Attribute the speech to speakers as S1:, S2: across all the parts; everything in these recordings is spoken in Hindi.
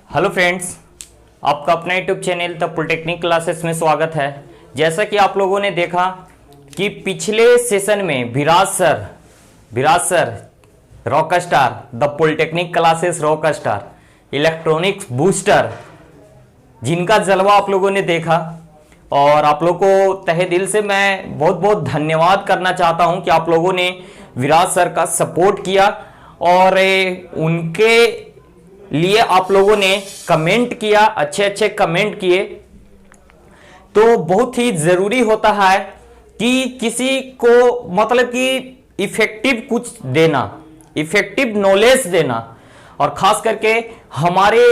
S1: हेलो फ्रेंड्स, आपका अपना YouTube channel the polytechnic classes में स्वागत है। जैसा कि आप लोगों ने देखा कि पिछले सेशन में Viraj sir rockstar the polytechnic classes rockstar electronics booster जिनका जलवा आप लोगों ने देखा, और आप लोगों को तहे दिल से मैं बहुत बहुत धन्यवाद करना चाहता हूं कि आप लोगों ने विराज सर का सपोर्ट किया और उनके लिए आप लोगों ने कमेंट किया, अच्छे अच्छे कमेंट किए। तो बहुत ही जरूरी होता है कि किसी को मतलब कि इफेक्टिव कुछ देना, इफेक्टिव नॉलेज देना, और खास करके हमारे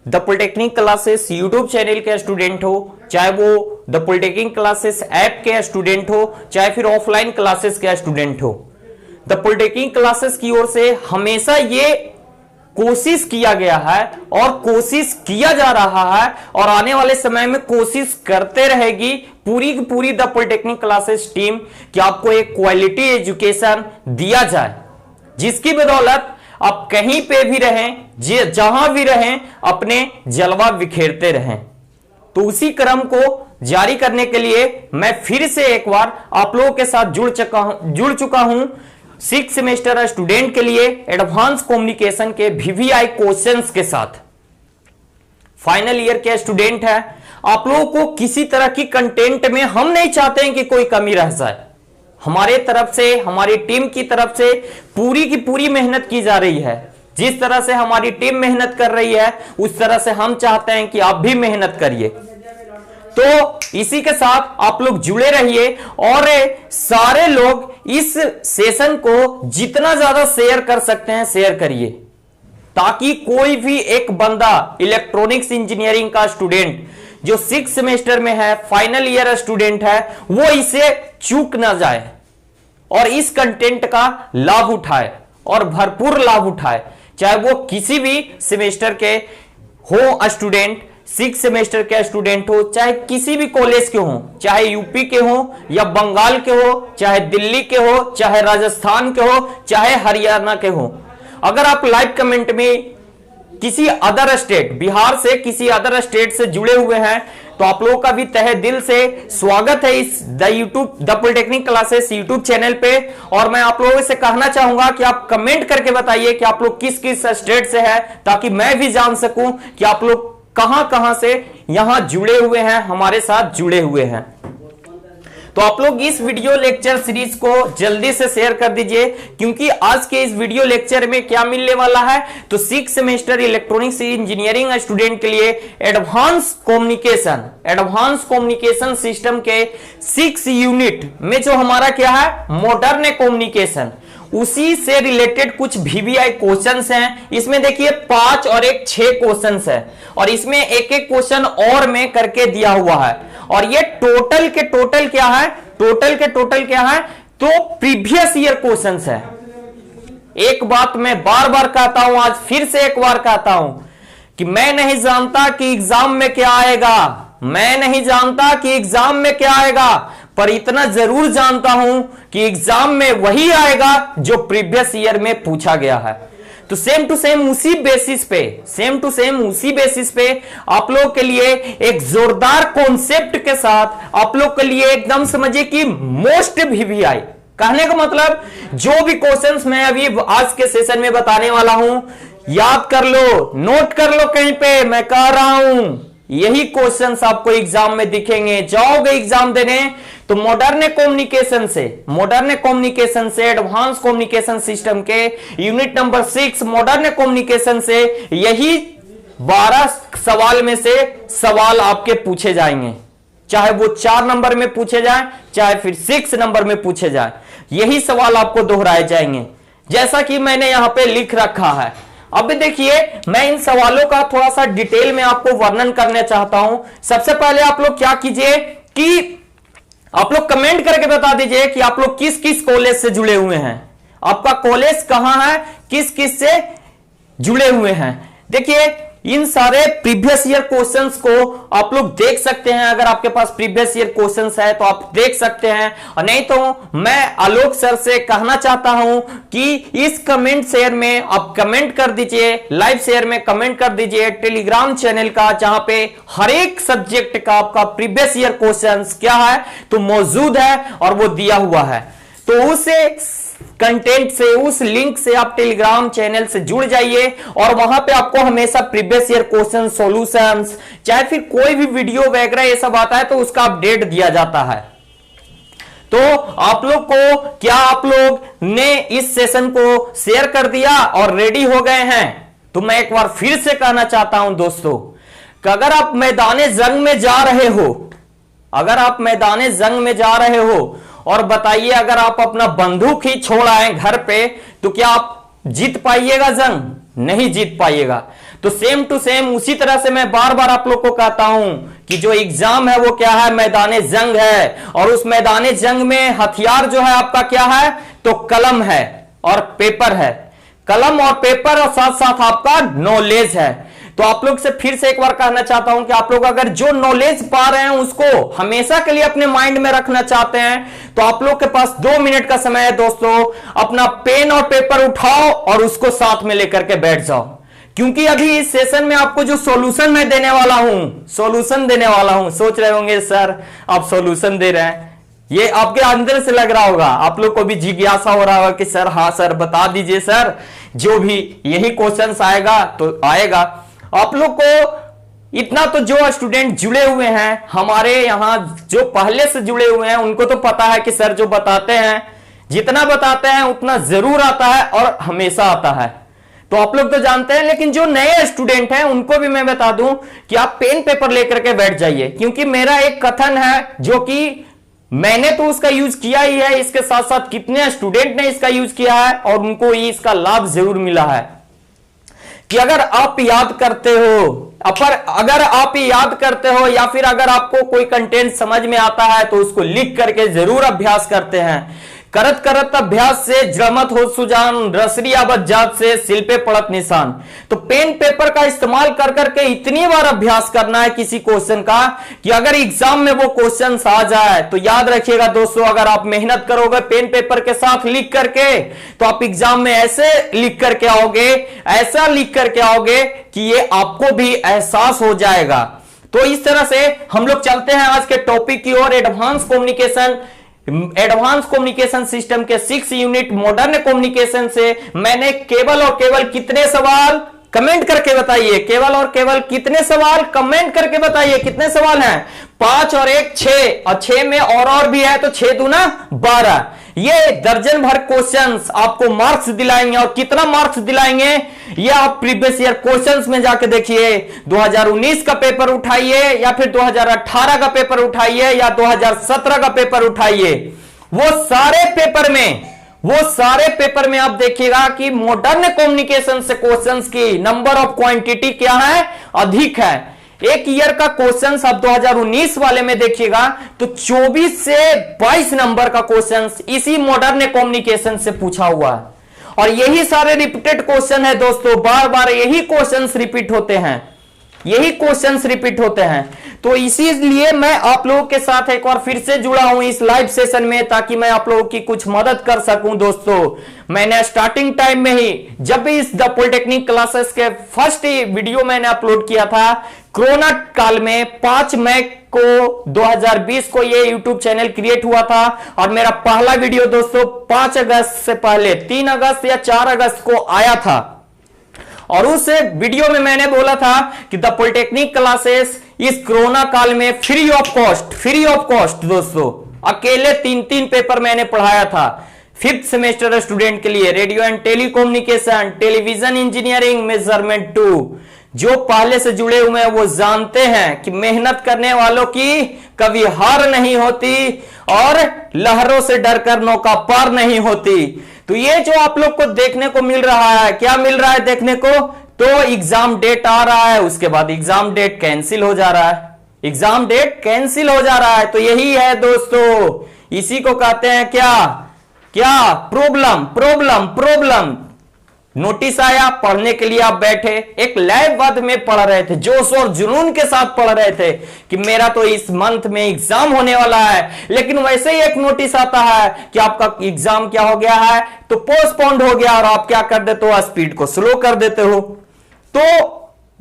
S1: the polytechnic classes YouTube channel के स्टूडेंट हो, चाहे वो द पॉलिटेक्निक क्लासेस ऐप के स्टूडेंट हो, चाहे फिर ऑफलाइन क्लासेस के स्टूडेंट हो। द पॉलिटेक्निक क्लासेस की ओर से हमेशा ये कोशिश किया गया है और कोशिश किया जा रहा है और आने वाले समय में कोशिश करते रहेगी पूरी की पूरी द पॉलिटेक्निक क्लासेस टीम कि आपको एक क्वालिटी एजुकेशन दिया जाए, जिसकी बदौलत आप कहीं पे भी रहें, जहां भी रहें, अपने जलवा बिखेरते रहें। तो उसी क्रम को जारी करने के लिए मैं फिर से एक बार आप लोगों के साथ जुड़ चुका हूं 6 सेमेस्टर स्टूडेंट के लिए एडवांस कम्युनिकेशन के वीवीआई क्वेश्चंस के साथ। फाइनल ईयर के स्टूडेंट है, आप लोगों को किसी तरह की कंटेंट में हम नहीं चाहते हैं कि कोई कमी रह जाए। हमारे तरफ से, हमारी टीम की तरफ से पूरी की पूरी मेहनत की जा रही है। जिस तरह से हमारी टीम मेहनत कर रही है उस तरह से हम चाहते हैं कि आप भी मेहनत करिए। तो इसी के साथ आप लोग जुड़े रहिए और सारे लोग इस सेशन को जितना ज्यादा शेयर कर सकते हैं शेयर करिए, ताकि कोई भी एक बंदा इलेक्ट्रॉनिक्स इंजीनियरिंग का स्टूडेंट जो 6 सेमेस्टर में है, फाइनल ईयर स्टूडेंट है, वो इसे चूक ना जाए और इस कंटेंट का लाभ उठाए और भरपूर लाभ उठाए। चाहे वो किसी भी सेमेस्टर के हो स्टूडेंट, 6 सेमेस्टर के स्टूडेंट हो, चाहे किसी भी कॉलेज के हो, चाहे यूपी के हो या बंगाल के हो, चाहे दिल्ली के हो, चाहे राजस्थान के हो, चाहे हरियाणा के हो। अगर आप लाइव कमेंट में किसी अदर स्टेट, बिहार से किसी अदर स्टेट से जुड़े हुए हैं, तो आप लोगों का भी तहे दिल से स्वागत है इस the polytechnic classes YouTube channel पे। और मैं आप लोगों से कहना चाहूंगा कि आप कमेंट करके बताइए कि आप लोग किस किस स्टेट से हैं, ताकि मैं भी जान सकूं कि आप लोग कहां कहां से यहां जुड़े हुए हैं, हमारे साथ जुड़े हुए हैं। तो आप लोग इस वीडियो लेक्चर सीरीज को जल्दी से शेयर कर दीजिए, क्योंकि आज के इस वीडियो लेक्चर में क्या मिलने वाला है, तो 6 सेमेस्टर इलेक्ट्रॉनिक्स इंजीनियरिंग स्टूडेंट के लिए एडवांस कम्युनिकेशन सिस्टम के 6 यूनिट में जो हमारा क्या है, मॉडर्न कम्युनिकेशन, उसी से रिलेटेड कुछ वीवीआई क्वेश्चंस हैं। इसमें देखिए 5 और एक 6 क्वेश्चंस है, और इसमें एक एक क्वेश्चन और में करके दिया हुआ है। और ये टोटल के टोटल क्या है, तो प्रीवियस ईयर क्वेश्चंस है। एक बात मैं बार बार कहता हूं, आज फिर से एक बार कहता हूं कि मैं नहीं जानता कि एग्जाम में क्या आएगा, पर इतना जरूर जानता हूं कि एग्जाम में वही आएगा जो प्रीवियस ईयर में पूछा गया है। तो सेम टू सेम उसी बेसिस पे आप लोग के लिए एक जोरदार कॉन्सेप्ट के साथ आप लोग के लिए एकदम समझिए कि मोस्ट वीवीआई, कहने का मतलब जो भी क्वेश्चंस मैं अभी आज के सेशन में बताने वाला हूं, याद कर लो, नोट कर लो कहीं पे, मैं कह रहा हूं यही क्वेश्चंस आपको एग्जाम में दिखेंगे। जाओगे एग्जाम देने तो मॉडर्न कम्युनिकेशन से एडवांस कम्युनिकेशन सिस्टम के यूनिट नंबर 6 मॉडर्न कम्युनिकेशन से यही 12 सवाल में से सवाल आपके पूछे जाएंगे, चाहे वो 4 नंबर में पूछे जाए, चाहे फिर 6 नंबर में पूछे जाए, यही सवाल आपको दोहराए जाएंगे, जैसा कि मैंने यहां पे लिख रखा है। अब देखिए, मैं इन सवालों का थोड़ा सा डिटेल में आपको वर्णन करना चाहता हूं। सबसे पहले आप लोग क्या कीजिए कि आप लोग कमेंट करके बता दीजिए कि आप लोग किस किस कॉलेज से जुड़े हुए हैं, आपका कॉलेज कहां है, किस किस से जुड़े हुए हैं। देखिए इन सारे प्रीवियस ईयर क्वेश्चंस को आप लोग देख सकते हैं। अगर आपके पास प्रीवियस ईयर क्वेश्चंस है तो आप देख सकते हैं, और नहीं तो मैं आलोक सर से कहना चाहता हूं कि इस कमेंट शेयर में आप कमेंट कर दीजिए, लाइव शेयर में कमेंट कर दीजिए टेलीग्राम चैनल का, जहां पे हर एक सब्जेक्ट का आपका प्रीवियस ईयर क्वेश्चंस क्या है तो मौजूद है और वो दिया हुआ है। तो उसे कंटेंट से, उस लिंक से आप टेलीग्राम चैनल से जुड़ जाइए और वहां पे आपको हमेशा प्रीवियस ईयर क्वेश्चन सॉल्यूशंस, चाहे फिर कोई भी वीडियो वगैरह ये सब आता है तो उसका अपडेट दिया जाता है। तो आप लोग को क्या, आप लोग ने इस सेशन को शेयर कर दिया और रेडी हो गए हैं? तो मैं एक बार फिर से कहना चाहता हूं दोस्तों कि अगर आप मैदाने जंग में जा रहे हो, अगर आप मैदाने जंग में जा रहे हो और बताइए अगर आप अपना बंदूक ही छोड़ आए घर पे तो क्या आप जीत पाइएगा जंग? नहीं जीत पाइएगा। तो सेम टू सेम उसी तरह से मैं बार बार आप लोग को कहता हूं कि जो एग्जाम है वो क्या है? मैदाने जंग है, और उस मैदाने जंग में हथियार जो है आपका क्या है? तो कलम है और पेपर है। कलम और पेपर और साथ साथ आपका नॉलेज है। तो आप लोग से फिर से एक बार कहना चाहता हूं कि आप लोग अगर जो नॉलेज पा रहे हैं उसको हमेशा के लिए अपने माइंड में रखना चाहते हैं तो आप लोग के पास 2 मिनट का समय है दोस्तों। अपना पेन और पेपर उठाओ और उसको साथ में लेकर के बैठ जाओ, क्योंकि अभी इस सेशन में आपको जो सॉल्यूशन मैं देने वाला हूं, सॉल्यूशन देने वाला हूं। सोच रहे होंगे सर आप सॉल्यूशन दे रहे हैं, ये आपके अंदर से लग रहा होगा, आप लोग को भी जिज्ञासा हो रहा होगा कि सर हाँ सर बता दीजिए सर, जो भी यही क्वेश्चन आएगा तो आएगा। आप लोग को इतना तो जो स्टूडेंट जुड़े हुए हैं हमारे यहां, जो पहले से जुड़े हुए हैं, उनको तो पता है कि सर जो बताते हैं, जितना बताते हैं उतना जरूर आता है और हमेशा आता है। तो आप लोग तो जानते हैं, लेकिन जो नए स्टूडेंट हैं उनको भी मैं बता दूं कि आप पेन पेपर लेकर के बैठ जाइए, क्योंकि मेरा एक कथन है जो कि मैंने तो उसका यूज किया ही है, इसके साथ साथ कितने स्टूडेंट ने इसका यूज किया है और उनको इसका लाभ जरूर मिला है कि अगर आप याद करते हो, अगर आप याद करते हो या फिर अगर आपको कोई कंटेंट समझ में आता है तो उसको लिख करके जरूर अभ्यास करते हैं। करत करत अभ्यास से जड़मत हो सुजान, रसरी आवत जात से सिल पे पड़त निशान। तो पेन पेपर का इस्तेमाल कर करके इतनी बार अभ्यास करना है किसी क्वेश्चन का कि अगर एग्जाम में वो क्वेश्चन आ जाए तो याद रखिएगा दोस्तों, अगर आप मेहनत करोगे पेन पेपर के साथ लिख करके तो आप एग्जाम में ऐसे लिख करके आओगे, ऐसा लिख करके आओगे कि ये आपको भी एहसास हो जाएगा। तो इस तरह से हम लोग चलते हैं आज के टॉपिक की ओर, एडवांस कम्युनिकेशन सिस्टम के 6 यूनिट मॉडर्न कम्युनिकेशन से मैंने केवल और केवल कितने सवाल, कमेंट करके बताइए, केवल और केवल कितने सवाल, कमेंट करके बताइए कितने सवाल हैं? 5 और 1 6, और 6 में और भी है तो 6 दूना 12। ये दर्जन भर क्वेश्चंस आपको मार्क्स दिलाएंगे, और कितना मार्क्स दिलाएंगे ये आप प्रीवियस ईयर क्वेश्चंस में जाके देखिए। 2019 का पेपर उठाइए या फिर 2018 का पेपर उठाइए या 2017 का पेपर उठाइए, वो सारे पेपर में आप देखिएगा कि मॉडर्न कम्युनिकेशन से क्वेश्चंस की नंबर ऑफ क्वांटिटी क्या है? अधिक है। एक ईयर का क्वेश्चन आप 2019 वाले में देखिएगा तो 24 से 22 नंबर का क्वेश्चन इसी मॉडर्न कम्युनिकेशन से पूछा हुआ है, और यही सारे रिपीटेड क्वेश्चन है दोस्तों, बार बार यही क्वेश्चंस रिपीट होते हैं, यही क्वेश्चंस रिपीट होते हैं। तो इसीलिए मैं आप लोगों के साथ एक बार फिर से जुड़ा हूं इस लाइव सेशन में, ताकि मैं आप लोगों की कुछ मदद कर सकूं दोस्तों। मैंने स्टार्टिंग टाइम में ही, जब भी इस द पॉलिटेक्निक क्लासेस के फर्स्ट वीडियो मैंने अपलोड किया था कोरोना काल में, 5 मई को 2020 को ये यूट्यूब चैनल क्रिएट हुआ था, और मेरा पहला वीडियो दोस्तों 5 अगस्त से पहले 3 अगस्त या 4 अगस्त को आया था, और उस वीडियो में मैंने बोला था कि द पॉलिटेक्निक क्लासेस इस कोरोना काल में फ्री ऑफ कॉस्ट दोस्तों, अकेले 3 पेपर मैंने पढ़ाया था 5th सेमेस्टर स्टूडेंट के लिए, radio and telecommunication, television engineering, measurement 2। जो पहले से जुड़े हुए हैं वो जानते हैं कि मेहनत करने वालों की कभी हार नहीं होती और लहरों से डरकर नौका पार नहीं होती। तो ये जो आप लोग को देखने को मिल रहा है, क्या मिल रहा है देखने को? तो एग्जाम डेट आ रहा है, उसके बाद एग्जाम डेट कैंसिल हो जा रहा है, एग्जाम डेट कैंसिल हो जा रहा है। तो यही है दोस्तों, इसी को कहते हैं क्या? प्रॉब्लम। नोटिस आया, पढ़ने के लिए आप बैठे, एक लयबद्ध में पढ़ रहे थे, जोश और जुनून के साथ पढ़ रहे थे कि मेरा तो इस मंथ में एग्जाम होने वाला है, लेकिन वैसे ही एक नोटिस आता है कि आपका एग्जाम क्या हो गया है, तो पोस्टपोन्ड हो गया, और आप क्या कर देते हो, स्पीड को स्लो कर देते हो। तो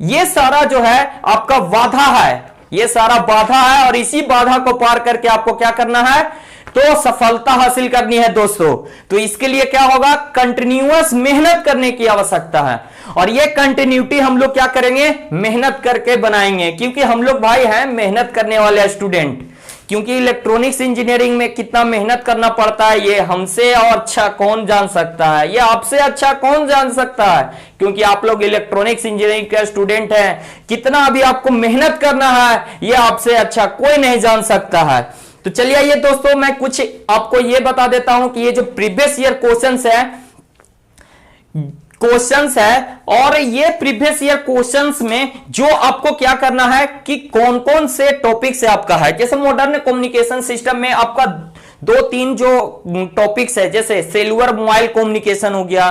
S1: ये सारा जो है आपका बाधा है, ये सारा बाधा है, और इसी बाधा को पार करके आपको क्या करना है, तो सफलता हासिल करनी है दोस्तों। तो इसके लिए क्या होगा, कंटिन्यूअस मेहनत करने की आवश्यकता है, और ये कंटिन्यूटी हम लोग क्या करेंगे, मेहनत करके बनाएंगे, क्योंकि हम लोग भाई हैं मेहनत करने वाले स्टूडेंट। क्योंकि इलेक्ट्रॉनिक्स इंजीनियरिंग में कितना मेहनत करना पड़ता है ये हमसे और अच्छा कौन जान सकता है, ये आपसे अच्छा कौन जान सकता है, क्योंकि आप लोग इलेक्ट्रॉनिक्स इंजीनियरिंग के स्टूडेंट हैं। कितना अभी आपको मेहनत करना है ये आपसे अच्छा कोई नहीं जान सकता है। तो चलिए आइए दोस्तों, मैं कुछ आपको ये बता देता हूं कि ये जो प्रीवियस ईयर क्वेश्चंस है, और ये प्रीवियस ईयर क्वेश्चंस में जो आपको क्या करना है कि कौन कौन से टॉपिक से आपका है। जैसे मॉडर्न कम्युनिकेशन सिस्टम में आपका 2-3 जो टॉपिक्स है, जैसे सेलुलर मोबाइल कम्युनिकेशन हो गया,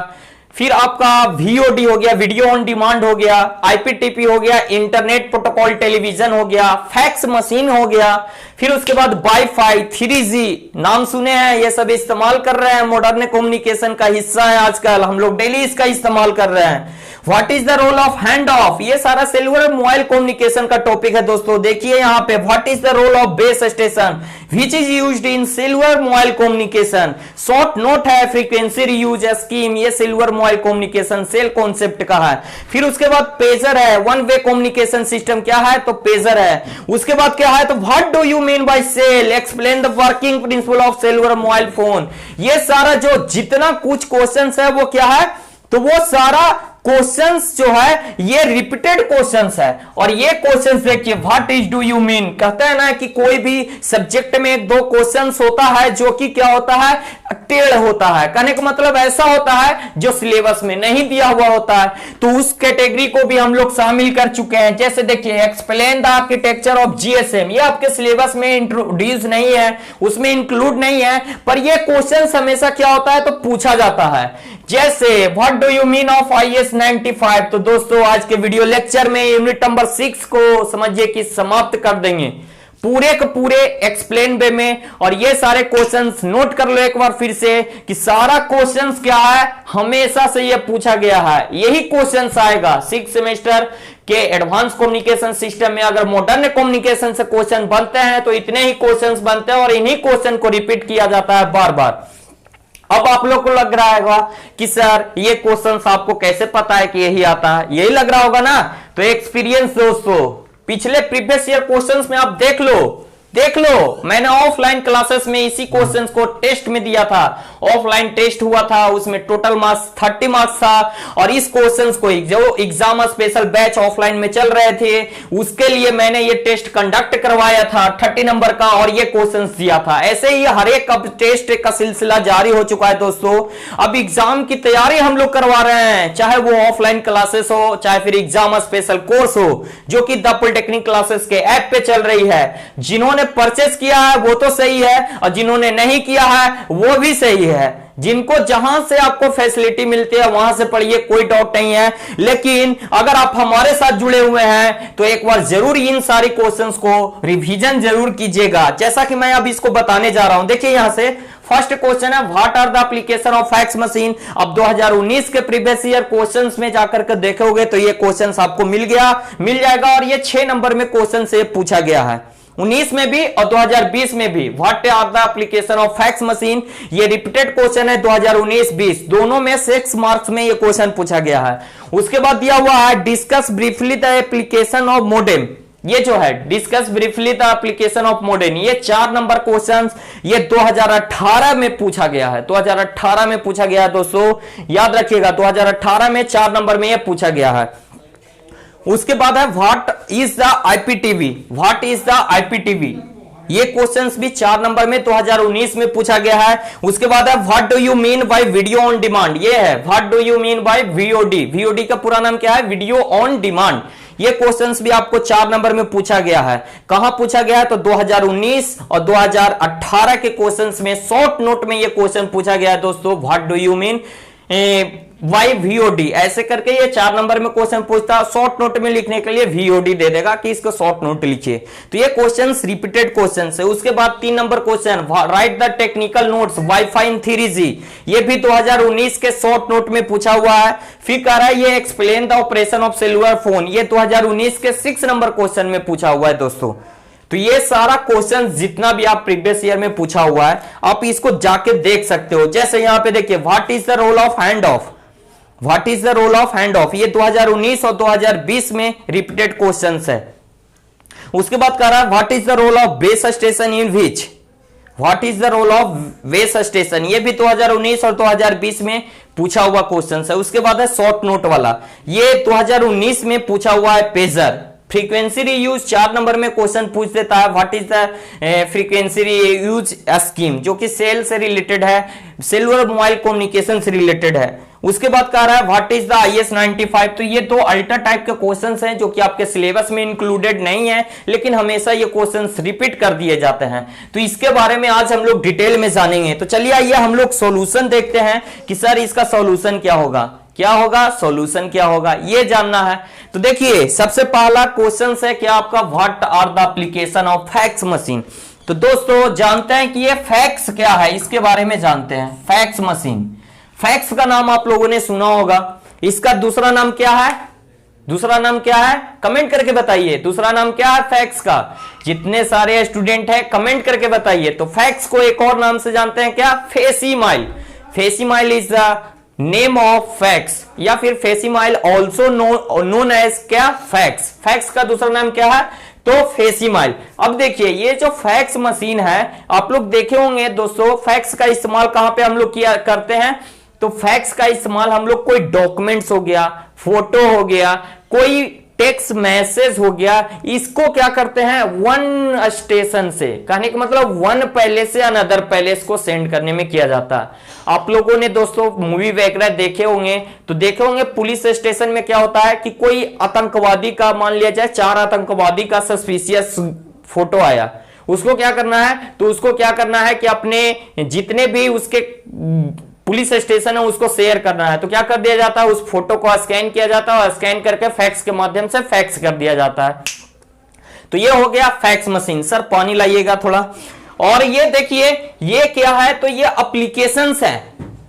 S1: फिर आपका वीओडी हो गया, वीडियो ऑन डिमांड हो गया, आईपीटीपी हो गया, इंटरनेट प्रोटोकॉल टेलीविजन हो गया, फैक्स मशीन हो गया, फिर उसके बाद वाईफाई, 3G नाम सुने हैं, ये सब इस्तेमाल कर रहे हैं, मॉडर्न कम्युनिकेशन का हिस्सा है आजकल, हम लोग डेली इसका इस्तेमाल कर रहे हैं। What is the role of hand off, ये सारा सेलुलर मोबाइल कम्युनिकेशन का टॉपिक है दोस्तों। देखिए यहां पे what is the role of base station which is used in cellular mobile communication, short note है, फ्रीक्वेंसी रीयूज स्कीम, ये cellular mobile communication cell concept का है। फिर उसके बाद पेजर है, वन वे कम्युनिकेशन सिस्टम क्या है, तो पेजर है। उसके बाद क्या है, तो what do you mean by cell, explain the working principle of cellular mobile phone. ये सारा जो जितना कुछ क्वेश्चंस है वो क्या है, तो वो सारा क्वेश्चंस जो है ये रिपीटेड क्वेश्चंस है। और ये क्वेश्चंस देखिए, what is do you mean, कहते हैं ना कि कोई भी सब्जेक्ट में 2 क्वेश्चंस होता है जो कि क्या होता है, टेढ़ होता है, कहने का मतलब ऐसा होता है जो सिलेबस में नहीं दिया हुआ होता है। तो उस कैटेगरी को भी हम लोग शामिल कर चुके हैं। जैसे देखिए, explain the architecture of GSM, ये आपके सिलेबस में इंट्रोड्यूस नहीं है, उसमें इंक्लूड नहीं है, पर ये क्वेश्चन हमेशा क्या होता है, तो पूछा जाता है। जैसे what do you mean of IS 95। तो दोस्तों आज के वीडियो लेक्चर में यूनिट नंबर 6 को समझिए कि समाप्त कर देंगे पूरे के पूरे एक्सप्लेन वे में। और ये सारे क्वेश्चंस नोट कर लो एक बार फिर से कि सारा क्वेश्चंस क्या है, हमेशा से ये पूछा गया है, यही क्वेश्चंस आएगा 6 सेमेस्टर के एडवांस कम्युनिकेशन सिस्टम में। अगर मॉडर्न कम्युनिकेशन से क्वेश्चन बनते हैं तो इतने ही क्वेश्चंस बनते हैं, और इन्हीं क्वेश्चन को रिपीट किया जाता है बार बार। अब आप लोग को लग रहा होगा कि सर ये क्वेश्चंस आपको कैसे पता है कि यही आता है, यही लग रहा होगा ना। तो एक्सपीरियंस दोस्तों, पिछले प्रीवियस ईयर क्वेश्चंस में आप देख लो, मैंने ऑफलाइन क्लासेस में इसी क्वेश्चंस को टेस्ट में दिया था। ऑफलाइन टेस्ट हुआ था, उसमें टोटल मार्क्स 30 मार्क्स था, और इस क्वेश्चंस को जो एग्जाम स्पेशल बैच ऑफलाइन में चल रहे थे उसके लिए मैंने ये टेस्ट कंडक्ट करवाया था 30 नंबर का, और ये क्वेश्चंस दिया था। ऐसे ही हर एक अब टेस्ट का सिलसिला जारी हो चुका है दोस्तों। अब एग्जाम की तैयारी हम लोग करवा रहे हैं, चाहे वो ऑफलाइन क्लासेस हो, चाहे फिर एग्जाम स्पेशल कोर्स हो, जो कि द पॉलिटेक्निक क्लासेस के ऐप पे चल रही है। जिन्होंने परचेस किया है वो तो सही है, और जिन्होंने नहीं किया है वो भी सही है। जिनको जहां से आपको फैसिलिटी मिलती है वहां से पढ़िए, कोई डाउट नहीं है। लेकिन अगर आप हमारे साथ जुड़े हुए हैं तो एक बार जरूर इन सारी क्वेश्चंस को रिवीजन जरूर कीजिएगा, जैसा कि मैं अब इसको बताने जा रहा हूं। देखिए यहां से फर्स्ट क्वेश्चन है, what are the application of fax machine. अब 2019 के प्रीवियस ईयर क्वेश्चंस में जाकर के देखोगे तो ये क्वेश्चंस आपको मिल जाएगा, और ये 6 नंबर में क्वेश्चन से पूछा गया है, 19 में भी और 2020 में भी। What are the application of fax machine, ये रिपीटेड क्वेश्चन है 2019-20 दोनों में 6 मार्क्स में ये क्वेश्चन पूछा गया है। उसके बाद दिया हुआ है, discuss briefly the application of modem. ये जो है discuss briefly the application of modem, ये 4 नंबर क्वेश्चन ये 2018 में पूछा गया है, 2018 में पूछा गया है दोस्तों, याद रखिएगा 2018 में 4 नंबर में ये पूछा गया है। उसके बाद है what is the IPTV, what is the IPTV, ये क्वेश्चंस भी 4 नंबर में 2019 में पूछा गया है। उसके बाद है what do you mean bye video on demand, ये है what do you mean bye VOD, VOD का पूरा नाम क्या है, वीडियो ऑन डिमांड। ये क्वेश्चंस भी आपको 4 नंबर में पूछा गया है। कहां पूछा गया है, तो 2019 और 2018 के क्वेश्चंस में शॉर्ट नोट में ये क्वेश्चन पूछा गया है दोस्तों, what do you mean by VOD, ऐसे करके ये 4 नंबर में क्वेश्चन पूछता है। शॉर्ट नोट में लिखने के लिए वीओडी दे देगा कि इसको शॉर्ट नोट लिखिए। तो ये क्वेश्चन रिपीटेड क्वेश्चन है। उसके बाद 3 number question, right the technical notes wifi in 3G, ये भी 2019 के शॉर्ट नोट में पूछा हुआ है। फिर कह रहा है ये explain the operation of cellular phone, ये 2019 के 6 नंबर क्वेश्चन में पूछा हुआ है दोस्तों। तो ये सारा क्वेश्चन जितना भी आप प्रीवियस ईयर में पूछा हुआ है आप इसको जाके देख सकते हो। जैसे यहां पे देखिए, what is the role of hand off, what is the role of hand off, ये 2019 और 2020 में रिपीटेड क्वेश्चंस है। उसके बाद कह रहा है what is the role of base station in which, what is the role of base station, ये भी 2019 और 2020 में पूछा हुआ क्वेश्चन है। उसके बाद है शॉर्ट नोट वाला, ये 2019 में पूछा हुआ है पेजर। फ्रीक्वेंसी रीयूज 4 नंबर में क्वेश्चन पूछ देता है, what is the frequency reuse scheme, जो कि सेल से रिलेटेड है, सेलुलर मोबाइल कम्युनिकेशन से रिलेटेड है। उसके बाद कह रहा है व्हाट इज द IS 95, तो ये 2 अल्टर टाइप के क्वेश्चंस हैं जो कि आपके सिलेबस में इंक्लूडेड नहीं है, लेकिन हमेशा ये क्वेश्चंस रिपीट कर दिए जाते हैं। तो इसके बारे में आज हम लोग डिटेल में जानेंगे। तो चलिए आइए हम लोग सॉल्यूशन देखते हैं कि सर इसका सॉल्यूशन क्या होगा, क्या होगा सॉल्यूशन क्या होगा, ये जानना है। तो देखिए सबसे पहला क्वेश्चन है क्या आपका, what are the application of fax machine. तो दोस्तों जानते हैं कि ये फैक्स क्या है, इसके बारे में जानते हैं। फैक्स मशीन, फैक्स का नाम आप लोगों ने सुना होगा, इसका दूसरा नाम क्या है, दूसरा नाम क्या है, कमेंट करके बताइए दूसरा नाम क्या है फैक्स का। जितने सारे स्टूडेंट हैं कमेंट करके बताइए। तो फैक्स को एक और नाम से जानते हैं क्या, facsimile. Facsimile is the name of fax, या फिर फेसिमाइल ऑल्सो नोन एज क्या, फैक्स। फैक्स का दूसरा नाम क्या है, तो फेसिमाइल। अब देखिए ये जो फैक्स मशीन है, आप लोग देखे होंगे दोस्तों, फैक्स का इस्तेमाल कहां पे हम लोग किया करते हैं, तो फैक्स का इस्तेमाल हम लोग कोई डॉक्यूमेंट्स हो गया, फोटो हो गया, कोई टेक्स्ट मैसेज हो गया, इसको क्या करते हैं वन स्टेशन से, कहने का मतलब वन पैलेस से अनदर पैलेस को सेंड करने में किया जाता है। आप लोगों ने दोस्तों मूवी वगैरह देखे होंगे, तो देखे होंगे पुलिस स्टेशन में क्या होता है कि कोई आतंकवादी का, मान लिया जाए 4 आतंकवादी का सस्पिशियस फोटो आया, उसको क्या करना है, तो उसको क्या करना है कि अपने जितने भी उसके पुलिस स्टेशन है उसको शेयर करना है। तो क्या कर दिया जाता है, उस फोटो को स्कैन किया जाता है और स्कैन करके फैक्स के माध्यम से फैक्स कर दिया जाता है। तो ये हो गया फैक्स मशीन। सर पानी लाइएगा थोड़ा। और ये देखिए ये क्या है, तो ये एप्लीकेशंस है।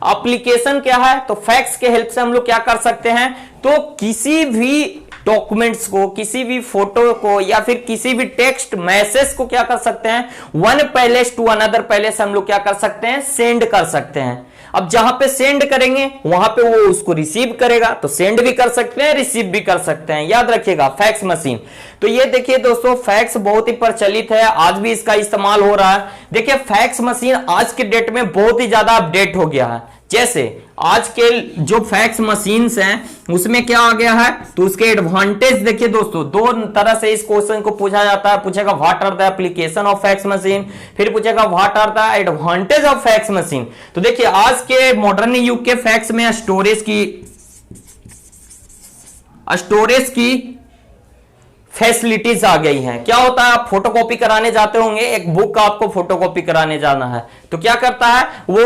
S1: एप्लीकेशन क्या है, तो फैक्स के हेल्प से हम लोग क्या कर सकते हैं, तो किसी भी डॉक्यूमेंट्स को, किसी भी फोटो को, या फिर किसी भी टेक्स्ट मैसेज को क्या कर सकते हैं, one place to another place हम लोग क्या कर सकते हैं, सेंड कर सकते हैं। अब जहां पे सेंड करेंगे वहां पे वो उसको रिसीव करेगा, तो सेंड भी कर सकते हैं रिसीव भी कर सकते हैं, याद रखिएगा फैक्स मशीन। तो ये देखिए दोस्तों फैक्स बहुत ही प्रचलित है, आज भी इसका इस्तेमाल हो रहा है। देखिए फैक्स मशीन आज के डेट में बहुत ही ज्यादा अपडेट हो गया है। जैसे आज के जो फैक्स मशीन्स हैं उसमें क्या आ गया है, तो उसके एडवांटेज देखिए दोस्तों, 2 तरह से इस क्वेश्चन को पूछा जाता है। पूछेगा what are the application of fax machine, फिर पूछेगा what are the advantage of fax machine. तो देखिए आज के मॉडर्न युग के फैक्स में स्टोरेज की फैसिलिटीज आ गई हैं। क्या होता है, आप फोटोकॉपी कराने जाते होंगे, एक बुक का आपको फोटोकॉपी कराने जाना है, तो क्या करता है वो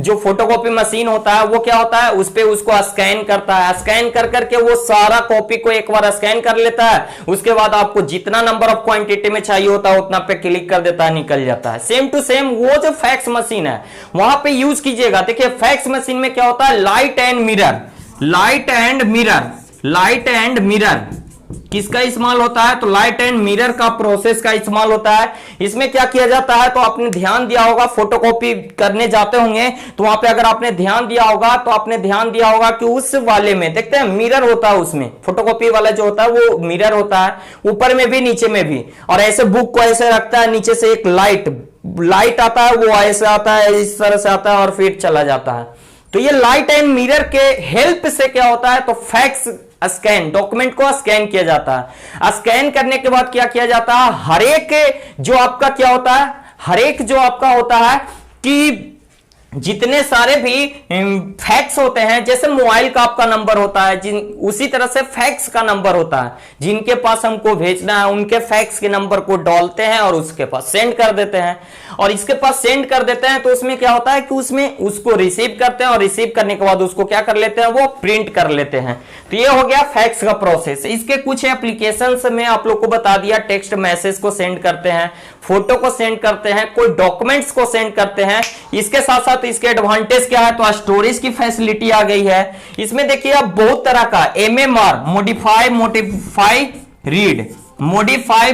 S1: जो फोटोकॉपी मशीन होता है वो क्या होता है, उस पे उसको स्कैन करता है, स्कैन कर करके वो सारा कॉपी को एक बार स्कैन कर लेता है। उसके बाद आपको जितना नंबर ऑफ क्वांटिटी में चाहिए होता है उतना पे क्लिक कर देता है, निकल जाता है। सेम टू सेम वो जो फैक्स मशीन है वहां पे यूज कीजिएगा। देखिए फैक्स मशीन में क्या होता है, light and mirror, light and mirror, light and mirror किसका इस्तेमाल होता है, तो लाइट एंड मिरर का प्रोसेस का इस्तेमाल होता है। इसमें क्या किया जाता है, तो आपने ध्यान दिया होगा फोटोकॉपी करने जाते होंगे तो वहां पे अगर आपने ध्यान दिया होगा तो आपने ध्यान दिया होगा कि उस वाले में देखते हैं मिरर होता है, उसमें फोटोकॉपी वाला जो होता है वो मिरर होता है, ऊपर में भी नीचे में भी। और ऐसे बुक को ऐसे रखता है, नीचे से एक लाइट आता है, वो ऐसे आता है, इस तरह से आता है और फिर चला जाता है। तो ये लाइट एंड मिरर के हेल्प से क्या होता है, तो फैक्स स्कैन, डॉक्यूमेंट को स्कैन किया जाता है। स्कैन करने के बाद क्या किया जाता है, हर एक जो आपका क्या होता है, हर एक जो आपका होता है कि जितने सारे भी फैक्स होते हैं, जैसे मोबाइल का आपका नंबर होता है, उसी तरह से फैक्स का नंबर होता है, जिनके पास हमको भेजना है उनके फैक्स के नंबर को डालते हैं और उसके पास सेंड कर देते हैं। और इसके पास सेंड कर देते हैं, तो उसमें क्या होता है कि उसमें उसको रिसीव करते हैं और रिसीव करने के बाद उसको क्या कर लेते हैं, वो प्रिंट कर लेते हैं। तो ये हो गया फैक्स का प्रोसेस। इसके कुछ एप्लीकेशंस में आप लोग को बता दिया, टेक्स्ट मैसेज को सेंड करते हैं, फोटो को सेंड करते हैं, कोई डॉक्यूमेंट्स को सेंड करते हैं। इसके साथ साथ इसके एडवांटेज क्या है, तो स्टोरेज की फैसिलिटी आ गई है। इसमें देखिए अब बहुत तरह का MMR modify read modify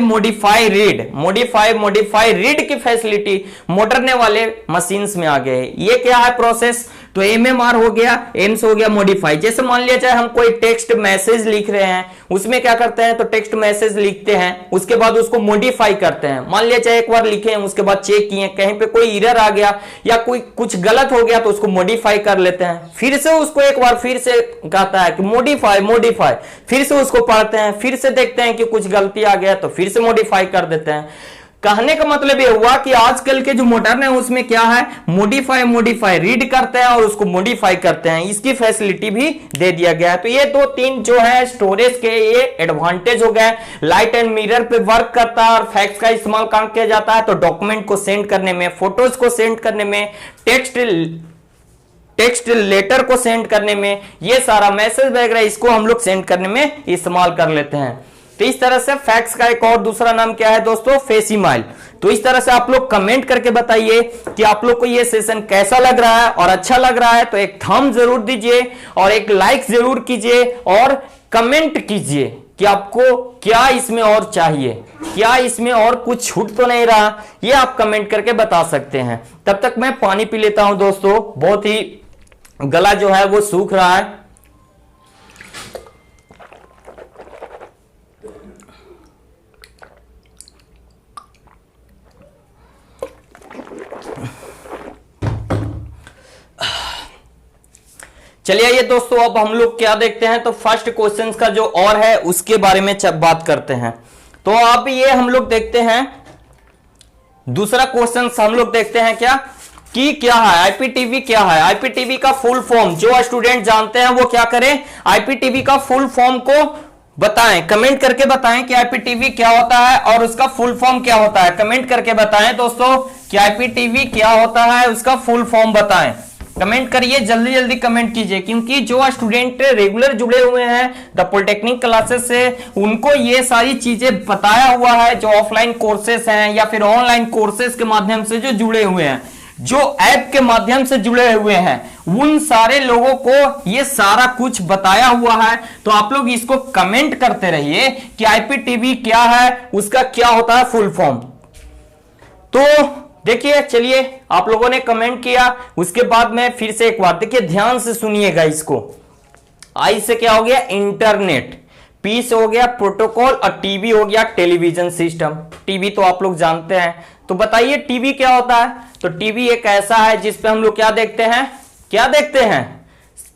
S1: read की फैसिलिटी मोटरने वाले मशीन्स में आ गए। ये क्या है प्रोसेस, तो MMR हो गया, एम्स हो गया मॉडिफाई। जैसे मान लिया जाए हम कोई टेक्स्ट मैसेज लिख रहे हैं, उसमें क्या करते हैं, तो टेक्स्ट मैसेज लिखते हैं, उसके बाद उसको मॉडिफाई करते हैं। मान लिया जाए एक बार लिखे हैं, उसके बाद चेक किए, कहीं पे कोई एरर आ गया या कोई कुछ गलत हो गया, तो उसको मॉडिफाई कर लेते हैं। फिर से उसको एक बार फिर से कहता है कि मॉडिफाई, फिर से उसको पढ़ते हैं, फिर से देखते हैं कि कुछ गलती आ गया तो फिर से मॉडिफाई कर देते हैं। कहने का मतलब ये हुआ कि आजकल के जो मॉडर्न है उसमें क्या है, मॉडिफाई रीड करते हैं और उसको मॉडिफाई करते हैं, इसकी फैसिलिटी भी दे दिया गया है। तो ये 2-3 जो है स्टोरेज के ये एडवांटेज हो गए। लाइट एंड मिरर पे वर्क करता है और फैक्स का इस्तेमाल काम किया जाता है, तो डॉक्यूमेंट को सेंड करने में, फोटोज को सेंड करने में, टेक्स्ट लेटर को सेंड करने में, ये सारा मैसेज वगैरह इसको हम लोग सेंड करने में इस्तेमाल कर लेते हैं। तो इस तरह से फैक्स का एक और दूसरा नाम क्या है दोस्तों, फेसिमाइल। तो इस तरह से आप लोग कमेंट करके बताइए कि आप लोग को ये सेशन कैसा लग रहा है, और अच्छा लग रहा है तो एक थंब जरूर दीजिए और एक लाइक जरूर कीजिए और कमेंट कीजिए कि आपको क्या इसमें और चाहिए, क्या इसमें और कुछ छूट तो नहीं रहा, ये आप कमेंट करके बता सकते हैं। तब तक मैं पानी पी लेता हूं दोस्तों, बहुत ही गला जो है वो सूख रहा है। चलिए ये दोस्तों अब हम लोग क्या देखते हैं, तो फर्स्ट क्वेश्चन का जो और है उसके बारे में बात करते हैं। तो अब ये हम लोग देखते हैं दूसरा क्वेश्चन, हम लोग देखते हैं क्या कि क्या है आईपीटीवी, क्या है आईपीटीवी का फुल फॉर्म। जो स्टूडेंट जानते हैं वो क्या करें, आईपीटीवी का फुल फॉर्म को बताएं, कमेंट करके बताएं कि आईपीटीवी क्या होता है और उसका फुल फॉर्म क्या होता है। कमेंट करके बताएं दोस्तों कि आईपीटीवी क्या होता है, उसका फुल फॉर्म बताएं। कमेंट करिए, जल्दी जल्दी कमेंट कीजिए, क्योंकि जो स्टूडेंट रेगुलर जुड़े हुए हैं द पॉलिटेक्निक क्लासेस से, उनको ये सारी चीजें बताया हुआ है। जो ऑफलाइन कोर्सेस हैं या फिर ऑनलाइन कोर्सेस के माध्यम से जो जुड़े हुए हैं, जो ऐप के माध्यम से जुड़े हुए हैं, उन सारे लोगों को ये सारा कुछ बताया हुआ है। तो आप लोग इसको कमेंट करते रहिए कि आईपीटीवी क्या है, उसका क्या होता है फुल फॉर्म। तो देखिए, चलिए आप लोगों ने कमेंट किया, उसके बाद में फिर से एक बार देखिए, ध्यान से सुनिएगा इसको। आई से क्या हो गया, इंटरनेट, पी से हो गया प्रोटोकॉल, और टीवी हो गया टेलीविजन सिस्टम। टीवी तो आप लोग जानते हैं, तो बताइए टीवी क्या होता है। तो टीवी एक ऐसा है जिसपे हम लोग क्या देखते हैं, क्या देखते हैं,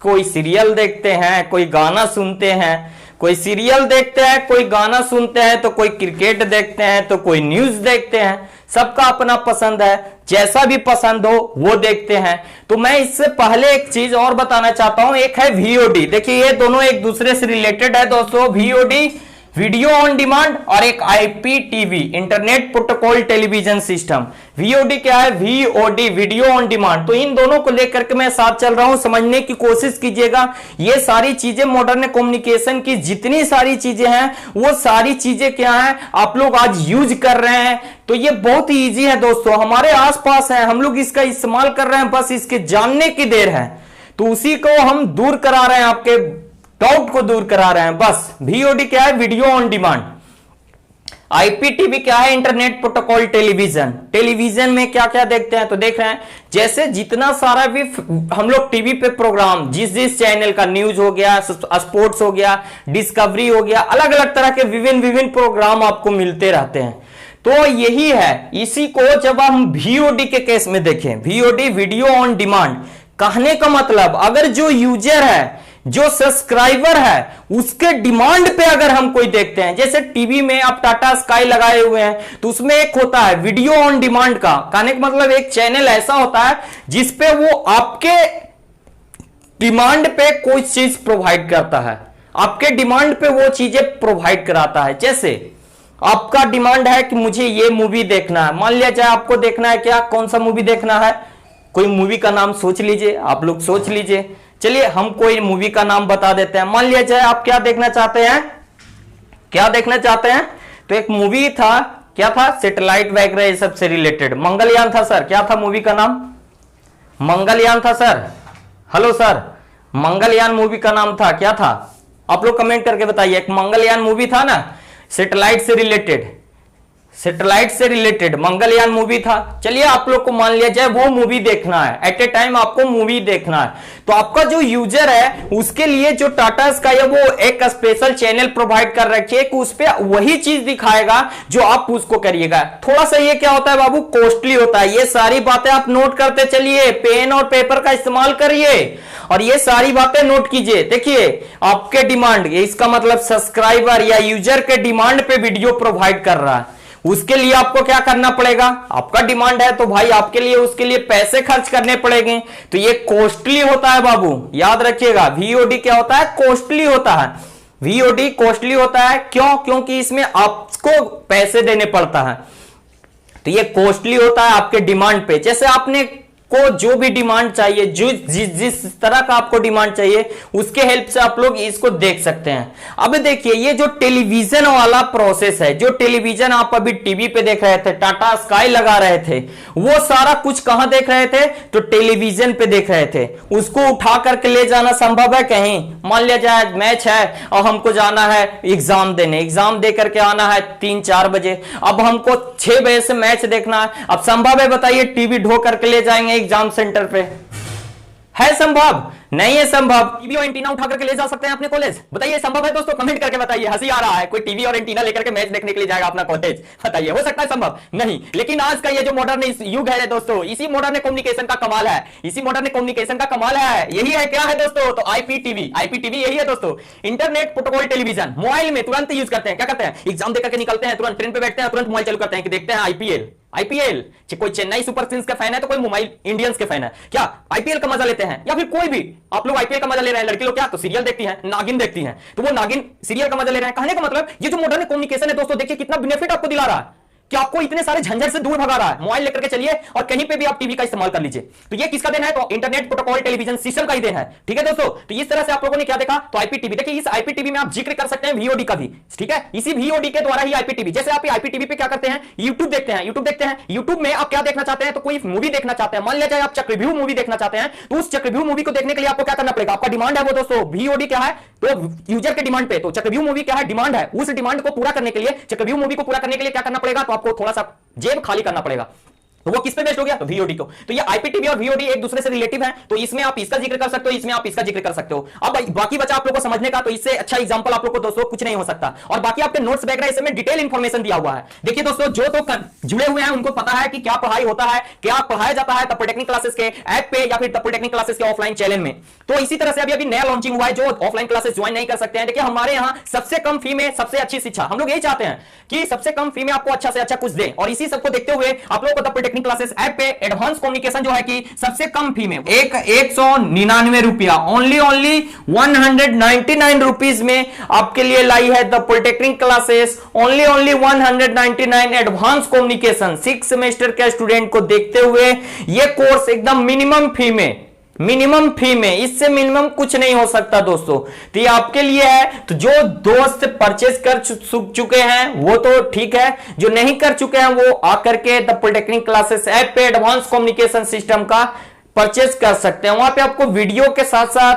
S1: कोई सीरियल देखते हैं, कोई गाना सुनते हैं, कोई सीरियल देखते हैं, कोई गाना सुनते हैं, तो कोई क्रिकेट देखते हैं, तो कोई न्यूज देखते हैं। सबका अपना पसंद है, जैसा भी पसंद हो वो देखते हैं। तो मैं इससे पहले एक चीज और बताना चाहता हूं, एक है वीओडी। देखिए ये दोनों एक दूसरे से रिलेटेड है दोस्तों, वीओडी वीडियो ऑन डिमांड, और एक IPTV internet protocol television system. VOD क्या है, वीओडी वीडियो ऑन डिमांड। तो इन दोनों को लेकर के मैं साथ चल रहा हूं, समझने की कोशिश कीजिएगा। ये सारी चीजें मॉडर्न कम्युनिकेशन की जितनी सारी चीजें हैं, वो सारी चीजें क्या हैं, आप लोग आज यूज कर रहे हैं। तो ये बहुत ही इजी है दोस्तों, हमारे आसपास है, हम लोग इसका इस्तेमाल कर रहे हैं, बस इसके जानने की देर है। तो उसी को हम दूर करा रहे हैं, आपके डाउट को दूर करा रहे हैं बस। वीओडी क्या है, वीडियो ऑन डिमांड। आईपीटीवी क्या है, इंटरनेट प्रोटोकॉल टेलीविजन। टेलीविजन में क्या क्या देखते हैं, तो देख रहे हैं जैसे जितना सारा भी हम लोग टीवी पे प्रोग्राम, जिस चैनल का न्यूज हो गया, स्पोर्ट्स हो गया, डिस्कवरी हो गया, अलग अलग तरह के विभिन्न प्रोग्राम आपको मिलते रहते हैं। तो यही है, इसी को जब हम वीओडी के केस में देखें, वीओडी वीडियो ऑन डिमांड, कहने का मतलब अगर जो यूजर है, जो सब्सक्राइबर है, उसके डिमांड पे अगर हम कोई देखते हैं, जैसे टीवी में आप टाटा स्काई लगाए हुए हैं, तो उसमें एक होता है वीडियो ऑन डिमांड का। कहने का मतलब एक चैनल ऐसा होता है जिसपे वो आपके डिमांड पे कोई चीज प्रोवाइड करता है, आपके डिमांड पे वो चीजें प्रोवाइड कराता है। जैसे आपका डिमांड है कि मुझे ये मूवी देखना है, मान लिया जाए आपको देखना है क्या, कौन सा मूवी देखना है, कोई मूवी का नाम सोच लीजिए, आप लोग सोच लीजिए। चलिए हम कोई मूवी का नाम बता देते हैं। मान लिया जाए आप क्या देखना चाहते हैं, क्या देखना चाहते हैं, तो एक मूवी था, क्या था, सैटेलाइट वगैरह ये सब से रिलेटेड, मंगलयान था सर। क्या था मूवी का नाम, मंगलयान था sir. Hello sir, Mangalyaan movie का नाम था, क्या था, आप लोग कमेंट करके बताइए। एक मंगलयान मूवी था ना, सैटेलाइट से रिलेटेड, सैटेलाइट से रिलेटेड मंगलयान मूवी था। चलिए आप लोग को मान लिया जाए वो मूवी देखना है, एट ए टाइम आपको मूवी देखना है, तो आपका जो यूजर है उसके लिए जो टाटा स्काई है वो एक स्पेशल चैनल प्रोवाइड कर रखी है कि उस पर वही चीज दिखाएगा जो आप उसको करिएगा। थोड़ा सा ये क्या होता है बाबू, कॉस्टली होता है। ये सारी बातें आप नोट करते चलिए, पेन और पेपर का इस्तेमाल करिए और ये सारी बातें नोट कीजिए। देखिए आपके डिमांड, इसका मतलब सब्सक्राइबर या यूजर के डिमांड पे वीडियो प्रोवाइड कर रहा है, उसके लिए आपको क्या करना पड़ेगा, आपका डिमांड है तो भाई आपके लिए उसके लिए पैसे खर्च करने पड़ेंगे, तो ये कॉस्टली होता है बाबू, याद रखिएगा। वीओडी क्या होता है, कॉस्टली होता है। वीओडी कॉस्टली होता है, क्यों, क्योंकि इसमें आपको पैसे देने पड़ता है, तो ये कॉस्टली होता है आपके डिमांड पे। जैसे आपने को जो भी डिमांड चाहिए, जो जिस तरह का आपको डिमांड चाहिए उसके हेल्प से आप लोग इसको देख सकते हैं। अब देखिए ये जो टेलीविजन वाला प्रोसेस है, जो टेलीविजन आप अभी टीवी पे देख रहे थे, टाटा स्काई लगा रहे थे, वो सारा कुछ कहां देख रहे थे, तो टेलीविजन पे देख रहे थे। उसको उठा करके ले जाना संभव है कहीं, मान लिया जाए मैच है और हमको जाना है एग्जाम देने, एग्जाम दे करके आना है 3-4 बजे, अब हमको 6 बजे से मैच देखना है, अब संभव है बताइए टीवी ढो करके ले जाएंगे एग्जाम सेंटर पे, है संभव, नहीं है संभव। टीवी और एंटीना उठा करके ले जा सकते हैं अपने कॉलेज, बताइए संभव है दोस्तों, कमेंट करके बताइए। हंसी आ रहा है, कोई टीवी और एंटीना लेकर के मैच देखने के लिए जाएगा अपना कॉलेज, बताइए हो सकता है संभव, नहीं। लेकिन आज का ये जो मॉडर्न युग है दोस्तों, इसी मॉडर्न कम्युनिकेशन का कमाल है, इसी मॉडर्न कम्युनिकेशन का कमाल है, यही है, क्या है दोस्तों, तो आईपीटीवी, आईपीटीवी यही है दोस्तों, इंटरनेट प्रोटोकॉल टेलीविजन। मोबाइल में तुरंत यूज करते हैं, क्या करते हैं, एग्जाम देकर के निकलते हैं, तुरंत ट्रेन पे बैठते हैं, तुरंत मोबाइल चालू करते हैं कि देखते हैं आईपीएल, आईपीएल, कोई चेन्नई सुपर किंग्स का फैन है तो कोई मुंबई इंडियंस के फैन है, क्या आईपीएल का मजा लेते हैं, या फिर कोई भी आप लोग आईपीएल का मजा ले रहे हैं। लड़की लोग क्या तो सीरियल देखती हैं, नागिन देखती हैं, तो वो नागिन सीरियल का मजा ले रहे हैं। कहने का मतलब ये जो मॉडर्न कम्युनिकेशन है दोस्तों, देखिए कितना बेनिफिट आपको दिला रहा है, कि आपको इतने सारे झंझट से दूर भगा रहा है। मोबाइल लेकर के चलिए और कहीं पे भी आप टीवी का इस्तेमाल कर लीजिए, तो ये किसका देन है, तो इंटरनेट प्रोटोकॉल टेलीविजन सिस्टम का ही देन है, ठीक है दोस्तों। तो इस तरह से आप लोगों ने क्या देखा, तो आईपीटीवी, देखिए इस आईपीटीवी में आप जिक्र कर सकते हैं वीओडी का भी, ठीक है, इसी वीओडी के द्वारा ही आईपीटीवी, जैसे आप आईपीटीवी पे क्या करते हैं, यूट्यूब देखते हैं, यूट्यूब देखते हैं, यूट्यूब में आप क्या देखना चाहते हैं, तो कोई मूवी देखना चाहते हैं, मान लिया जाए आप चक्रव्यूह मूवी देखना चाहते हैं, तो उस चक्रव्यूह मूवी को देखने के लिए आपको क्या करना पड़ेगा, आपका डिमांड है वो दोस्तों, वीओडी क्या है, तो यूजर के डिमांड पे, तो चक्रव्यूह मूवी क्या है, डिमांड है, उस डिमांड को पूरा करने के लिए, चक्रव्यूह मूवी को पूरा करने के लिए क्या करना पड़ेगा, तो आपको थोड़ा सा जेब खाली करना पड़ेगा, तो वो किस पे बेस्ड हो गया, तो वीओडी को। तो ये आईपीटीवी और वीओडी एक दूसरे से रिलेटिव है, तो इसमें आप इसका जिक्र कर सकते हो, इसमें आप इसका जिक्र कर सकते हो। अब बाकी बचा आप लोगों को समझने का, तो इससे अच्छा एग्जांपल आप लोगों को दोस्तों कुछ नहीं हो सकता। और बाकी आपके नोट्स वगैरह इसमें डिटेल इंफॉर्मेशन दिया हुआ है। देखिए दोस्तों, जो तो जुड़े हुए हैं उनको पता है कि क्या पढ़ाई होता है, क्या पढ़ाया जाता है द पॉलिटेक्निक क्लासेस के ऐप पे या फिर द पॉलिटेक्निक क्लासेस के ऑफलाइन चैनल में। तो इसी तरह से अभी नया लॉन्चिंग हुआ है, जो ऑफलाइन क्लासेस ज्वाइन नहीं कर सकते हैं। देखिए हमारे यहाँ सबसे कम फी में सबसे अच्छी शिक्षा, हम लोग यही चाहते हैं कि सबसे कम फी में आपको अच्छा से अच्छा कुछ दें, और इसी सबको देखते हुए आप लोगों को द पॉलिटेक्निक क्लासेस ऐप पे एडवांस कम्युनिकेशन जो है कि सबसे कम फी में 199 रुपया, ओनली 199 रुपीज में आपके लिए लाई है the polytechnic classes, only 199 advance communication. 6 semester के स्टूडेंट को देखते हुए ये कोर्स एकदम मिनिमम फी में, मिनिमम फी में, इससे मिनिमम कुछ नहीं हो सकता दोस्तों। तो ये आपके लिए है, तो जो दोस्त परचेज कर चुके हैं वो तो ठीक है, जो नहीं कर चुके हैं वो आकर के द पॉलिटेक्निक क्लासेस ऐप पे एडवांस कम्युनिकेशन सिस्टम का परचेज कर सकते हैं। वहां पे आपको वीडियो के साथ साथ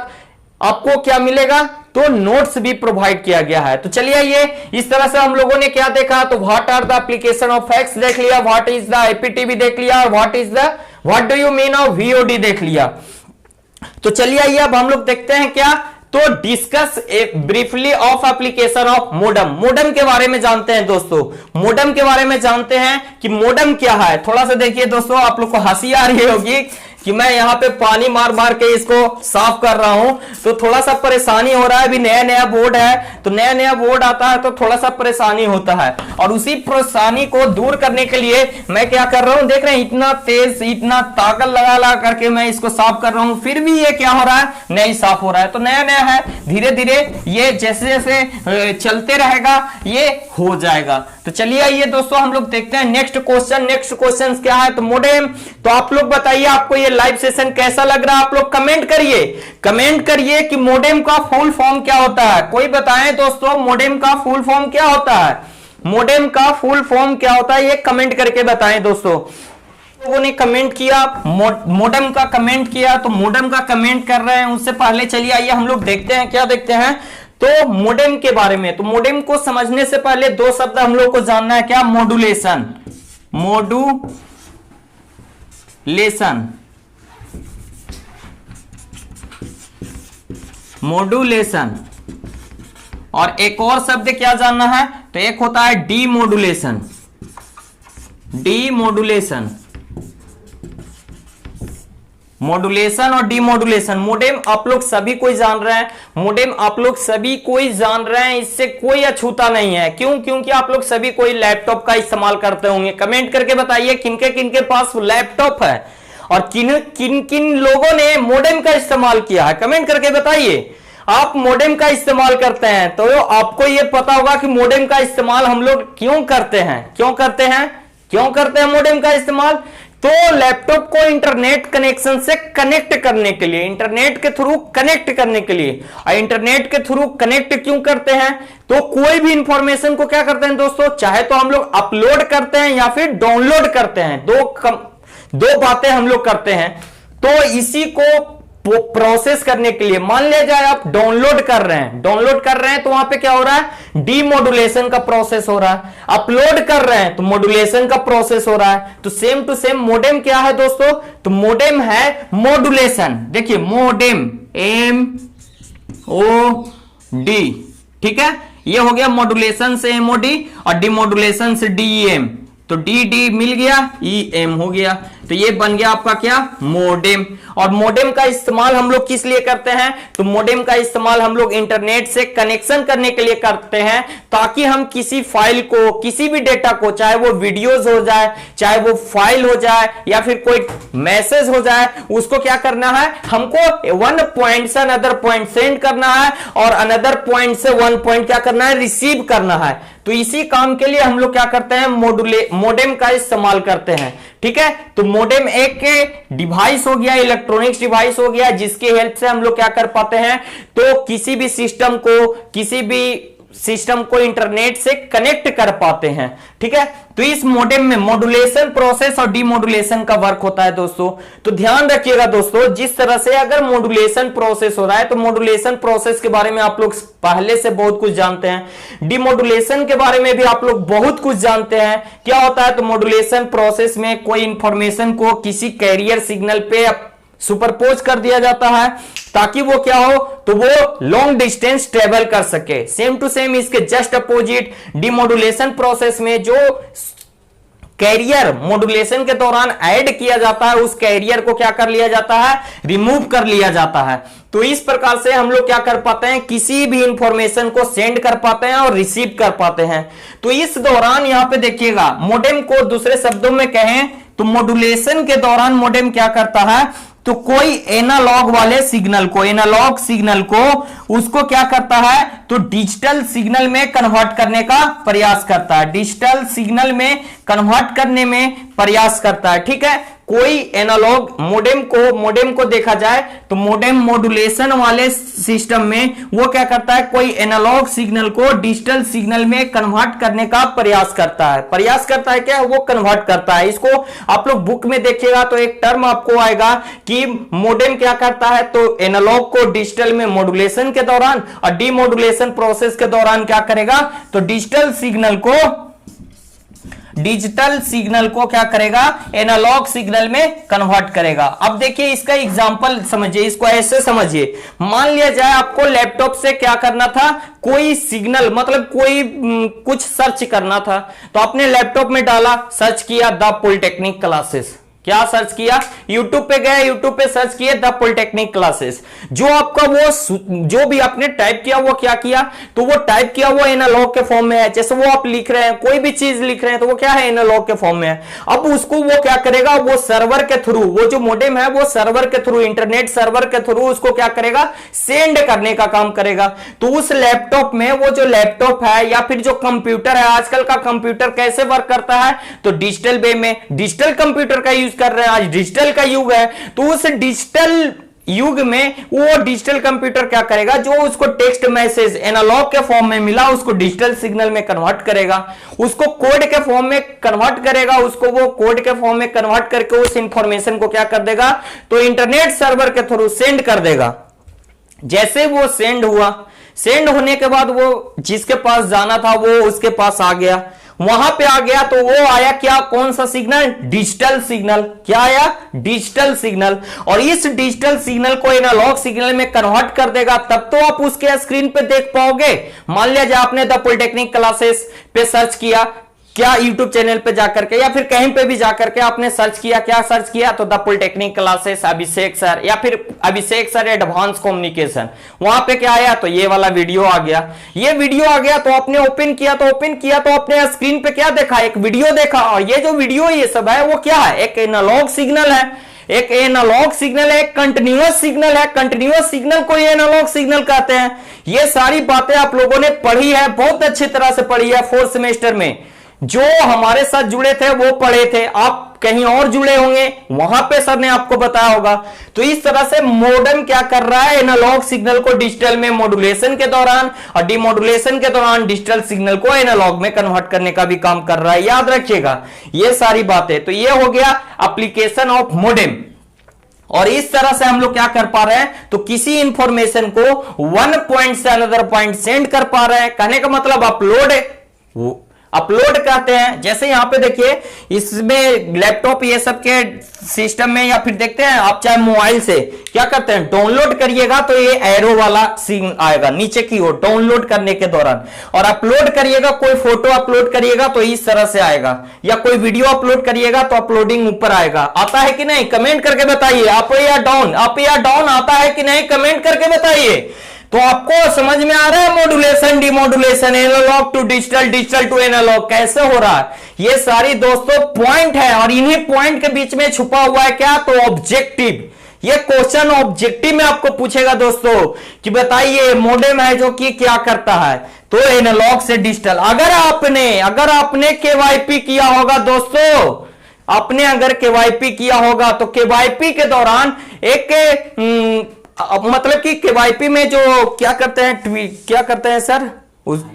S1: आपको क्या मिलेगा, तो नोट्स भी प्रोवाइड किया गया है। तो चलिए ये इस तरह से हम लोगों ने क्या देखा, तो what are the application of facts देख लिया, व्हाट इज द आईपीटीवी देख लिया, और what do you mean of VOD देख लिया। तो चलिए आइए अब हम लोग देखते हैं क्या, तो discuss briefly of application of modem. Modem के बारे में जानते हैं दोस्तों, मोडम के बारे में जानते हैं कि मोडम क्या है। थोड़ा सा देखिए दोस्तों, आप लोग को हंसी आ रही होगी कि मैं यहाँ पे पानी मार मार के इसको साफ कर रहा हूं, तो थोड़ा सा परेशानी हो रहा है। अभी नया नया बोर्ड है, तो नया नया बोर्ड आता है तो थोड़ा सा परेशानी होता है, और उसी परेशानी को दूर करने के लिए मैं क्या कर रहा हूं, देख रहे हैं इतना तेज, इतना ताकत लगा लगा करके मैं इसको साफ कर रहा हूं, फिर भी ये क्या हो रहा है, नहीं साफ हो रहा है। तो नया नया है, धीरे धीरे ये जैसे जैसे चलते रहेगा ये हो जाएगा। तो चलिए आइए दोस्तों हम लोग देखते हैं नेक्स्ट क्वेश्चन। नेक्स्ट क्वेश्चन क्या है, तो मोडेम। तो आप लोग बताइए आपको ये लाइव सेशन कैसा लग रहा है, आप लोग कमेंट करिए, कमेंट करिए कि मोडेम का फुल फॉर्म क्या होता है। कोई बताएं दोस्तों मोडेम का फुल फॉर्म क्या होता है, मोडेम का फुल फॉर्म क्या होता है, ये कमेंट करके बताएं दोस्तों। लोगों ने कमेंट किया, मोडेम का कमेंट किया, तो मोडेम का कमेंट कर रहे हैं। उससे पहले चलिए आइए हम लोग देखते हैं, क्या देखते हैं, तो मोडेम के बारे में। तो मोडेम को समझने से पहले दो शब्द हम लोग को जानना है, क्या, मॉड्यूलेशन, मॉड्यूलेशन, मॉड्यूलेशन, और एक और शब्द क्या जानना है, तो एक होता है डीमॉड्यूलेशन, डीमॉड्यूलेशन, मॉड्यूलेशन और डीमॉड्यूलेशन। मोडेम आप लोग सभी कोई जान रहे हैं, मोडेम आप लोग सभी कोई जान रहे हैं, इससे कोई अछूता नहीं है। क्यों, क्योंकि आप लोग सभी कोई लैपटॉप का इस्तेमाल करते होंगे। कमेंट करके बताइए किनके किनके पास लैपटॉप है और किन किन किन लोगों ने मोडेम का इस्तेमाल किया है, कमेंट करके बताइए। आप मोडेम का इस्तेमाल करते हैं तो आपको यह पता होगा कि मोडेम का इस्तेमाल हम लोग क्यों करते हैं, क्यों करते हैं, क्यों करते हैं मोडेम का इस्तेमाल। तो लैपटॉप को इंटरनेट कनेक्शन से कनेक्ट करने के लिए, इंटरनेट के थ्रू कनेक्ट करने के लिए। और इंटरनेट के थ्रू कनेक्ट क्यों करते हैं, तो कोई भी इंफॉर्मेशन को क्या करते हैं दोस्तों, चाहे तो हम लोग अपलोड करते हैं या फिर डाउनलोड करते हैं, दो बातें हम लोग करते हैं। तो इसी को प्रोसेस करने के लिए, मान लिया जाए आप डाउनलोड कर रहे हैं, डाउनलोड कर रहे हैं तो वहां पे क्या हो रहा है, डीमॉड्यूलेशन का प्रोसेस हो रहा है। अपलोड कर रहे हैं तो मॉड्यूलेशन का प्रोसेस हो रहा है। तो सेम टू सेम मोडेम क्या है दोस्तों, तो मोडेम है मॉड्यूलेशन। देखिए मोडेम, MOD, ठीक है, ये हो गया मॉड्यूलेशन से MOD और डीमॉड्यूलेशन से DEM। तो डी मिल गया, EM हो गया, तो ये बन गया आपका क्या, मोडेम। और मोडेम का इस्तेमाल हम लोग किस लिए करते हैं, तो मोडेम का इस्तेमाल हम लोग इंटरनेट से कनेक्शन करने के लिए करते हैं, ताकि हम किसी फाइल को, किसी भी डेटा को, चाहे वो वीडियोस हो जाए, चाहे वो फाइल हो जाए, या फिर कोई मैसेज हो जाए, उसको क्या करना है, हमको वन पॉइंट से अनदर पॉइंट सेंड करना है और अनदर पॉइंट से वन पॉइंट क्या करना है, रिसीव करना है। तो इसी काम के लिए हम लोग क्या करते हैं, मोडेम का इस्तेमाल करते हैं, ठीक है। तो मोडेम एक डिवाइस हो गया, इलेक्ट्रॉनिक्स डिवाइस हो गया, जिसकी हेल्प से हम लोग क्या कर पाते हैं, तो किसी भी सिस्टम को इंटरनेट से कनेक्ट कर पाते हैं, ठीक है। तो इस मोडेम में मॉड्यूलेशन प्रोसेस और डीमॉड्यूलेशन का वर्क होता है दोस्तों। तो ध्यान रखिएगा दोस्तों, जिस तरह से अगर मॉड्यूलेशन प्रोसेस हो रहा है तो मॉड्यूलेशन प्रोसेस के बारे में आप लोग पहले से बहुत कुछ जानते हैं, डीमॉड्यूलेशन के बारे में भी आप लोग बहुत कुछ जानते हैं। क्या होता है, तो मॉड्यूलेशन प्रोसेस में कोई इंफॉर्मेशन को किसी कैरियर सिग्नल पे सुपरपोज कर दिया जाता है, ताकि वो क्या हो, तो वो लॉन्ग डिस्टेंस ट्रेवल कर सके। सेम टू सेम इसके जस्ट अपोजिट डीमॉड्यूलेशन प्रोसेस में जो कैरियर मॉड्यूलेशन के दौरान ऐड किया जाता है, उस कैरियर को क्या कर लिया जाता है, रिमूव कर लिया जाता है। तो इस प्रकार से हम लोग क्या कर पाते हैं, किसी भी इंफॉर्मेशन को सेंड कर पाते हैं और रिसीव कर पाते हैं। तो इस दौरान यहां पे देखिएगा, मोडेम को दूसरे शब्दों में कहें तो मॉड्यूलेशन के दौरान मोडेम क्या करता है, तो कोई एनालॉग वाले सिग्नल को, एनालॉग सिग्नल को उसको क्या करता है, तो डिजिटल सिग्नल में कन्वर्ट करने का प्रयास करता है, डिजिटल सिग्नल में कन्वर्ट करने में प्रयास करता है, ठीक है। कोई एनालॉग मोडेम को देखा जाए तो मोडेम मॉड्यूलेशन वाले सिस्टम में वो क्या करता है, कोई एनालॉग सिग्नल को डिजिटल सिग्नल में कन्वर्ट करने का प्रयास करता है। प्रयास करता है क्या, वो कन्वर्ट करता है। इसको आप लोग बुक में देखिएगा तो एक टर्म आपको आएगा कि मोडेम क्या करता है, तो एनालॉग को डिजिटल में मॉड्यूलेशन के दौरान और डीमॉड्यूलेशन प्रोसेस के दौरान क्या करेगा, तो डिजिटल सिग्नल को क्या करेगा, एनालॉग सिग्नल में कन्वर्ट करेगा। अब देखिए इसका एग्जांपल समझिए, इसको ऐसे समझिए, मान लिया जाए आपको लैपटॉप से क्या करना था, कोई सिग्नल मतलब कोई कुछ सर्च करना था, तो आपने लैपटॉप में डाला, सर्च किया द पॉलिटेक्निक क्लासेस, क्या सर्च किया? यूट्यूब पे गए, यूट्यूब पे सर्च किए द पॉलिटेक्निक क्लासेस। जो आपका वो जो भी आपने टाइप किया वो क्या किया, तो वो टाइप किया वो एनालॉग के फॉर्म में है। जैसे वो आप लिख रहे हैं, कोई भी चीज लिख रहे हैं तो वो क्या है, एनालॉग के फॉर्म में है। अब उसको वो क्या करेगा, वो सर्वर के थ्रू, वो जो मोडेम है वो सर्वर के थ्रू, इंटरनेट सर्वर के थ्रू उसको क्या करेगा, सेंड करने का काम करेगा। तो उस लैपटॉप में, वो जो लैपटॉप है या फिर जो कंप्यूटर है, आजकल का कंप्यूटर कैसे वर्क करता है, तो डिजिटल वे में, डिजिटल कंप्यूटर का यूज कर रहे हैं, आज डिजिटल का युग है। तो उस डिजिटल युग में वो डिजिटल कंप्यूटर क्या करेगा, जो उसको टेक्स्ट मैसेज एनालॉग के फॉर्म में मिला उसको डिजिटल सिग्नल में कन्वर्ट करेगा, उसको कोड के फॉर्म में कन्वर्ट करेगा, उसको वो कोड के फॉर्म में कन्वर्ट करके उस इंफॉर्मेशन को क्या कर देगा, तो इंटरनेट सर्वर के थ्रू सेंड कर देगा। जैसे वो सेंड हुआ, सेंड होने के बाद वो जिसके पास जाना था वो उसके पास आ गया, वहां पे आ गया तो वो आया क्या, कौन सा सिग्नल, डिजिटल सिग्नल। क्या आया, डिजिटल सिग्नल। और इस डिजिटल सिग्नल को एनालॉग सिग्नल में कन्वर्ट कर देगा, तब तो आप उसके स्क्रीन पे देख पाओगे। मान लिया आपने द पॉलिटेक्निक क्लासेस पे सर्च किया, क्या यूट्यूब चैनल पे जाकर के या फिर कहीं पे भी जाकर के आपने सर्च किया, क्या सर्च किया, तो the polytechnic classes Abhishek sir या फिर अभिषेक सर एडवांस कम्युनिकेशन, वहां पे क्या आया, तो ये वाला वीडियो आ गया। ये वीडियो आ गया तो आपने ओपन किया, तो अपने स्क्रीन पे क्या देखा, एक वीडियो देखा। और ये जो वीडियो ये सब है वो क्या है, एक एनालॉग सिग्नल है, एक एनालॉग सिग्नल है, एक कंटिन्यूअस सिग्नल है। कंटिन्यूअस सिग्नल को एनालॉग सिग्नल कहते हैं। ये सारी बातें आप लोगों ने पढ़ी है, बहुत अच्छी तरह से पढ़ी है 4th सेमेस्टर में। जो हमारे साथ जुड़े थे वो पढ़े थे, आप कहीं और जुड़े होंगे, वहां पे सर ने आपको बताया होगा। तो इस तरह से मॉडेम क्या कर रहा है, एनालॉग सिग्नल को डिजिटल में मॉड्यूलेशन के दौरान और डिमॉड्यूलेशन के दौरान डिजिटल सिग्नल को एनालॉग में कन्वर्ट करने का भी काम कर रहा है। याद रखिएगा ये सारी बातें। तो ये हो गया एप्लीकेशन ऑफ मॉडेम। और इस तरह से हम लोग क्या कर पा रहे हैं, तो किसी इंफॉर्मेशन को वन पॉइंट से अनदर पॉइंट सेंड कर पा रहे हैं। कहने का मतलब अपलोड है, वो अपलोड कहते हैं। जैसे यहां पे देखिए, इसमें लैपटॉप ये सब के सिस्टम में या फिर देखते हैं आप चाहे मोबाइल से क्या करते हैं, डाउनलोड करिएगा तो ये एरो वाला सीन आएगा नीचे की ओर डाउनलोड करने के दौरान। और अपलोड करिएगा, कोई फोटो अपलोड करिएगा तो इस तरह से आएगा, या कोई वीडियो अपलोड करिएगा तो अपलोडिंग ऊपर आएगा। आता है कि नहीं, कमेंट करके बताइए। अप या डाउन, अप या डाउन आता है कि नहीं, कमेंट करके बताइए। तो आपको समझ में आ रहा है modulation, demodulation, analogue to digital, digital to analogue कैसे हो रहा है। ये सारी दोस्तों पॉइंट है, और इन्हीं पॉइंट के बीच में छुपा हुआ है क्या, तो ऑब्जेक्टिव। ये क्वेश्चन ऑब्जेक्टिव में आपको पूछेगा दोस्तों कि बताइए मॉडेम है जो कि क्या करता है, तो एनालॉग से डिजिटल। अगर आपने केवाईपी किया होगा दोस्तों, आपने अगर केवाईपी किया होगा तो केवाईपी के दौरान एक मतलब कि केवाईपी में जो क्या करते हैं सर,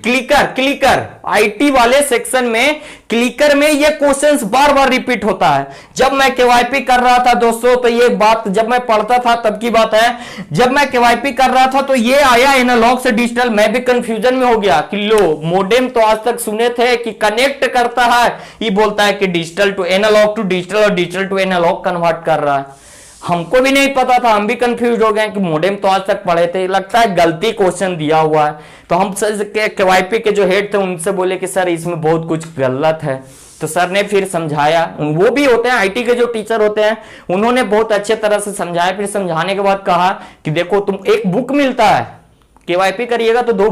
S1: क्लिकर आईटी वाले सेक्शन में क्लिकर में ये क्वेश्चंस बार बार रिपीट होता है। जब मैं केवाईपी कर रहा था दोस्तों, तो ये बात जब मैं पढ़ता था तब की बात है, जब मैं केवाईपी कर रहा था तो ये आया एनालॉग से डिजिटल। मैं भी कंफ्यूजन में हो गया कि लो मोडेम तो आज तक सुने थे कि कनेक्ट करता है, ये बोलता है कि digital to analogue to digital और डिजिटल टू एनालॉग कन्वर्ट कर रहा है। हमको भी नहीं पता था, हम भी कंफ्यूज हो गए कि मॉडेम तो आज तक पढ़े थे, लगता है गलती क्वेश्चन दिया हुआ है। तो हम सर केवाईपी के जो हेड थे उनसे बोले कि सर इसमें बहुत कुछ गलत है। तो सर ने फिर समझाया, वो भी होते हैं आईटी के जो टीचर होते हैं, उन्होंने बहुत अच्छे तरह से समझाया। फिर समझाने के बाद कहा कि देखो तुम, एक बुक मिलता है, केवाईपी करिएगा तो दो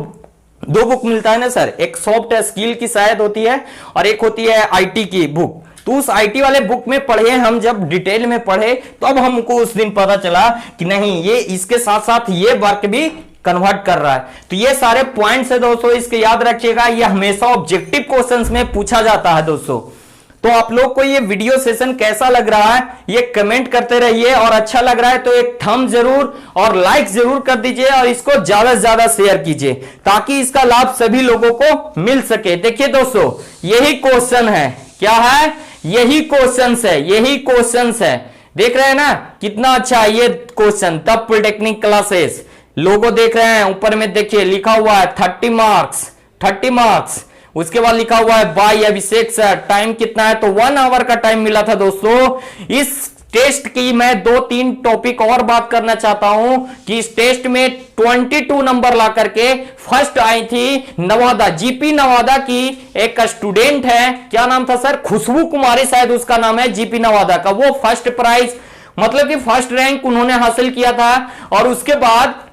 S1: बुक मिलता है ना सर, एक सॉफ्ट स्किल की शायद होती है और एक होती है आईटी की बुक। तो उस आईटी वाले बुक में पढ़े, हम जब डिटेल में पढ़े तो अब हमको उस दिन पता चला कि नहीं, ये इसके साथ साथ ये वर्क भी कन्वर्ट कर रहा है। तो ये सारे पॉइंट्स है दोस्तों, इसके याद रखिएगा, ये हमेशा ऑब्जेक्टिव क्वेश्चंस में पूछा जाता है दोस्तों। तो आप लोग को ये वीडियो सेशन कैसा लग रहा है ये कमेंट करते रहिए, और अच्छा लग रहा है तो एक थंब जरूर और लाइक जरूर कर दीजिए, और इसको ज्यादा से ज्यादा शेयर कीजिए ताकि इसका लाभ सभी लोगों को मिल सके। देखिए दोस्तों, यही क्वेश्चन है, क्या है, यही क्वेश्चंस है, देख रहे हैं ना कितना अच्छा है ये क्वेश्चन। तब पॉलिटेक्निक क्लासेस लोगो देख रहे हैं, ऊपर में देखिए लिखा हुआ है 30 मार्क्स। उसके बाद लिखा हुआ है बाय अभिषेक सर, टाइम कितना है, तो 1 आवर का टाइम मिला था दोस्तों इस टेस्ट की मैं 2-3 टॉपिक और बात करना चाहता हूं कि इस टेस्ट में 22 नंबर ला करके फर्स्ट आई थी नवादा, जीपी नवादा की एक स्टूडेंट है, क्या नाम था सर, खुशबू कुमारी शायद उसका नाम है, जीपी नवादा का। वो फर्स्ट प्राइज मतलब कि फर्स्ट रैंक उन्होंने हासिल किया था। और उसके बाद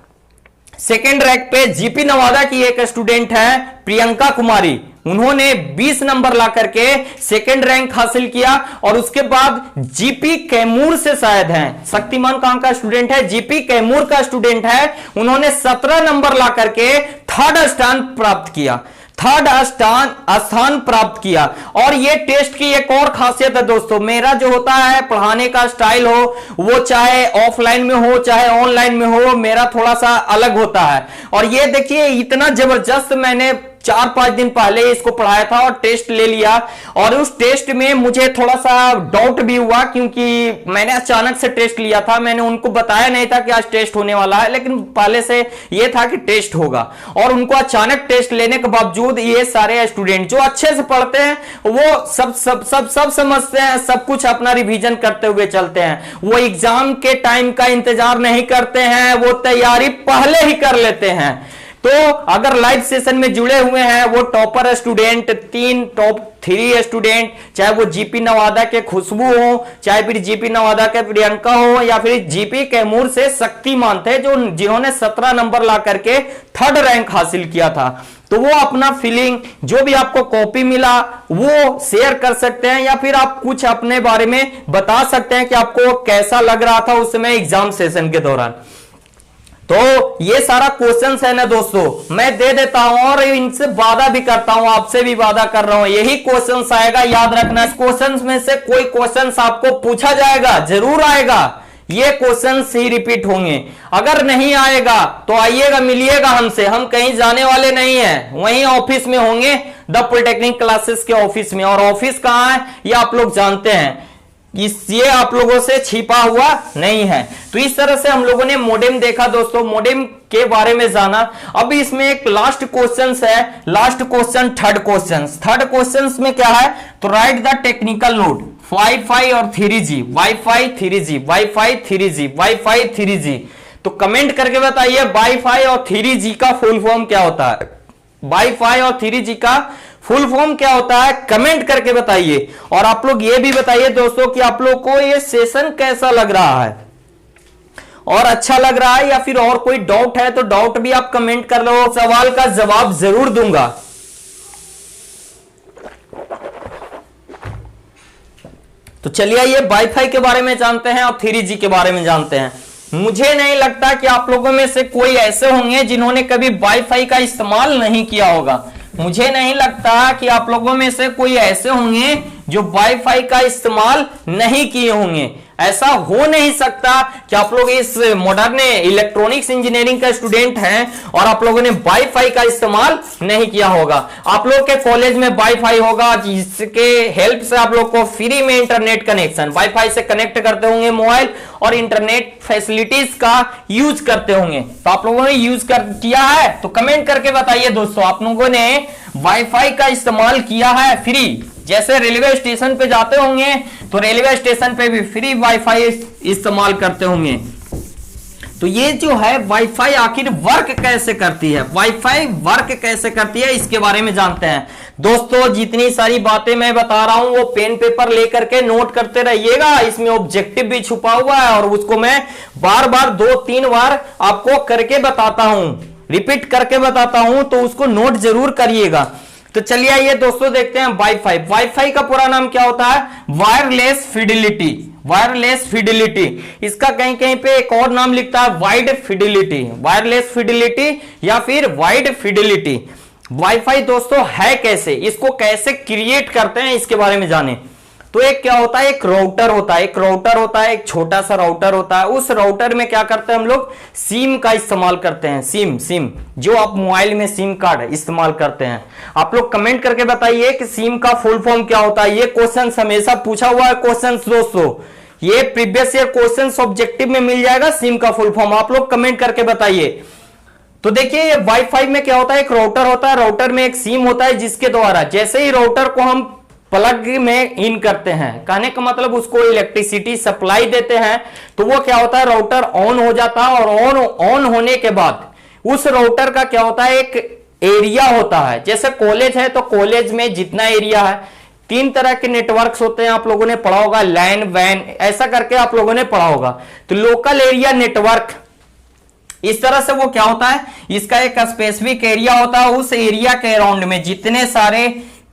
S1: सेकेंड रैंक पे जीपी नवादा की एक स्टूडेंट है प्रियंका कुमारी, उन्होंने 20 नंबर ला करके सेकेंड रैंक हासिल किया। और उसके बाद जीपी कैमूर से शायद हैं, शक्तिमान कहां का स्टूडेंट है, जीपी कैमूर का स्टूडेंट है, उन्होंने 17 नंबर ला करके थर्ड स्थान प्राप्त किया, थर्ड स्थान प्राप्त किया। और ये टेस्ट की एक और खासियत है दोस्तों, मेरा जो होता है पढ़ाने का स्टाइल हो, वो चाहे ऑफलाइन में हो चाहे ऑनलाइन में हो, मेरा थोड़ा सा अलग होता है। और ये देखिए इतना जबरदस्त, मैंने 4-5 दिन पहले इसको पढ़ाया था और टेस्ट ले लिया। और उस टेस्ट में मुझे थोड़ा सा डाउट भी हुआ क्योंकि मैंने अचानक से टेस्ट लिया था, मैंने उनको बताया नहीं था कि आज टेस्ट होने वाला है, लेकिन पहले से ये था कि टेस्ट होगा। और उनको अचानक टेस्ट लेने के बावजूद ये सारे स्टूडेंट जो अच्छे से पढ़ते हैं वो सब समझते हैं, सब कुछ अपना रिवीजन करते हुए चलते हैं, वो एग्जाम के टाइम का इंतजार नहीं करते हैं, वो तैयारी पहले ही कर लेते हैं। तो अगर लाइव सेशन में जुड़े हुए हैं वो टॉपर स्टूडेंट, 3 टॉप 3 स्टूडेंट, चाहे वो जीपी नवादा के खुशबू हो, चाहे फिर जीपी नवादा के प्रियंका हो, या फिर जीपी कैमूर से शक्तिमान थे जो जिन्होंने 17 नंबर ला करके थर्ड रैंक हासिल किया था, तो वो अपना फीलिंग जो भी आपको कॉपी मिला वो शेयर कर सकते हैं, या फिर आप कुछ अपने बारे में बता सकते हैं कि आपको कैसा लग रहा था उस समय एग्जाम सेशन के दौरान। तो ये सारा क्वेश्चंस है ना दोस्तों, मैं दे देता हूं और इनसे वादा भी करता हूं, आपसे भी वादा कर रहा हूं, यही क्वेश्चंस आएगा, याद रखना। इस क्वेश्चंस में से कोई क्वेश्चंस आपको पूछा जाएगा, जरूर आएगा, ये क्वेश्चंस ही रिपीट होंगे। अगर नहीं आएगा तो आइएगा, मिलिएगा हमसे, हम कहीं जाने वाले नहीं हैं, वहीं ऑफिस में होंगे, द पॉलिटेक्निक क्लासेस के ऑफिस में। और ऑफिस कहां है ये आप लोग जानते हैं, ये आप लोगों से छिपा हुआ नहीं है। तो इस तरह से हम लोगों ने मॉडेम देखा दोस्तों, मॉडेम के बारे में जाना। अब इसमें एक लास्ट क्वेश्चन है, लास्ट क्वेश्चन थर्ड क्वेश्चन में क्या है, तो right the technical note wifi और 3G, wifi 3G, wifi 3G, wifi 3G। तो कमेंट करके बताइए वाईफाई और 3G का फुल फॉर्म क्या होता है, वाईफाई और 3G का फुल फॉर्म क्या होता है, कमेंट करके बताइए। और आप लोग ये भी बताइए दोस्तों कि आप लोग को ये सेशन कैसा लग रहा है, और अच्छा लग रहा है, या फिर और कोई डाउट है तो डाउट भी आप कमेंट कर लो, सवाल का जवाब जरूर दूंगा। तो चलिए ये वाईफाई के बारे में जानते हैं और 3G के बारे में जानते हैं। मुझे नहीं लगता कि आप लोगों में से कोई ऐसे होंगे जिन्होंने कभी वाईफाई का इस्तेमाल नहीं किया होगा, मुझे नहीं लगता कि आप लोगों में से कोई ऐसे होंगे जो वाईफाई का इस्तेमाल नहीं किए होंगे। ऐसा हो नहीं सकता कि आप लोग इस मॉडर्न इलेक्ट्रॉनिक्स इंजीनियरिंग का स्टूडेंट हैं और आप लोगों ने वाईफाई का इस्तेमाल नहीं किया होगा। आप लोग के कॉलेज में वाईफाई होगा जिसके हेल्प से आप लोग को फ्री में इंटरनेट कनेक्शन, वाईफाई से कनेक्ट करते होंगे मोबाइल और इंटरनेट फैसिलिटीज का यूज करते होंगे। तो आप लोगों ने यूज किया है तो कमेंट करके बताइए दोस्तों, आप लोगों ने वाईफाई का इस्तेमाल किया है फ्री। जैसे रेलवे स्टेशन पे जाते होंगे तो रेलवे स्टेशन पे भी फ्री वाईफाई इस्तेमाल करते होंगे। तो ये जो है वाईफाई आखिर वर्क कैसे करती है, वाईफाई वर्क कैसे करती है, इसके बारे में जानते हैं दोस्तों। जितनी सारी बातें मैं बता रहा हूं वो पेन पेपर लेकर के नोट करते रहिएगा, इसमें ऑब्जेक्टिव भी छुपा हुआ है और उसको मैं बार बार 2-3 बार आपको करके बताता हूं, रिपीट करके बताता हूं, तो उसको नोट जरूर करिएगा। तो चलिए आइए दोस्तों देखते हैं वाईफाई। वाईफाई का पूरा नाम क्या होता है, वायरलेस फिडिलिटी, वायरलेस फिडिलिटी। इसका कहीं कहीं पे एक और नाम लिखता है वाइड फिडिलिटी, वायरलेस फिडिलिटी या फिर वाइड फिडिलिटी। वाईफाई दोस्तों है कैसे, इसको कैसे क्रिएट करते हैं इसके बारे में जाने। तो एक क्या होता है, एक राउटर होता है, एक राउटर होता है, एक छोटा सा राउटर होता है। उस राउटर में क्या करते हैं हम लोग, सिम का इस्तेमाल करते हैं, सिम जो आप मोबाइल में सिम कार्ड इस्तेमाल करते हैं। आप लोग कमेंट करके बताइए कि सिम का फुल फॉर्म क्या होता है। ये क्वेश्चन हमेशा पूछा हुआ है क्वेश्चन दोस्तों, ये प्रीवियस ईयर क्वेश्चन ऑब्जेक्टिव में मिल जाएगा सिम का फुल फॉर्म, आप लोग कमेंट करके बताइए। तो देखिए ये वाईफाई में क्या होता है, एक राउटर होता है, राउटर में एक सिम होता है जिसके द्वारा जैसे ही राउटर को हम प्लग में इन करते हैं, कहने का मतलब उसको इलेक्ट्रिसिटी सप्लाई देते हैं, तो वो क्या होता है, राउटर ऑन हो जाता है। और ऑन होने के बाद उस राउटर का क्या होता है, एक एरिया होता है। जैसे कॉलेज है तो कॉलेज में जितना एरिया है, 3 तरह के नेटवर्क्स होते हैं, आप लोगों ने पढ़ा होगा, लैन वैन ऐसा करके आप लोगों ने पढ़ा होगा। तो लोकल एरिया नेटवर्क इस तरह से वो क्या होता है, इसका एक स्पेसिफिक एरिया होता है, उस एरिया के अराउंड में जितने सारे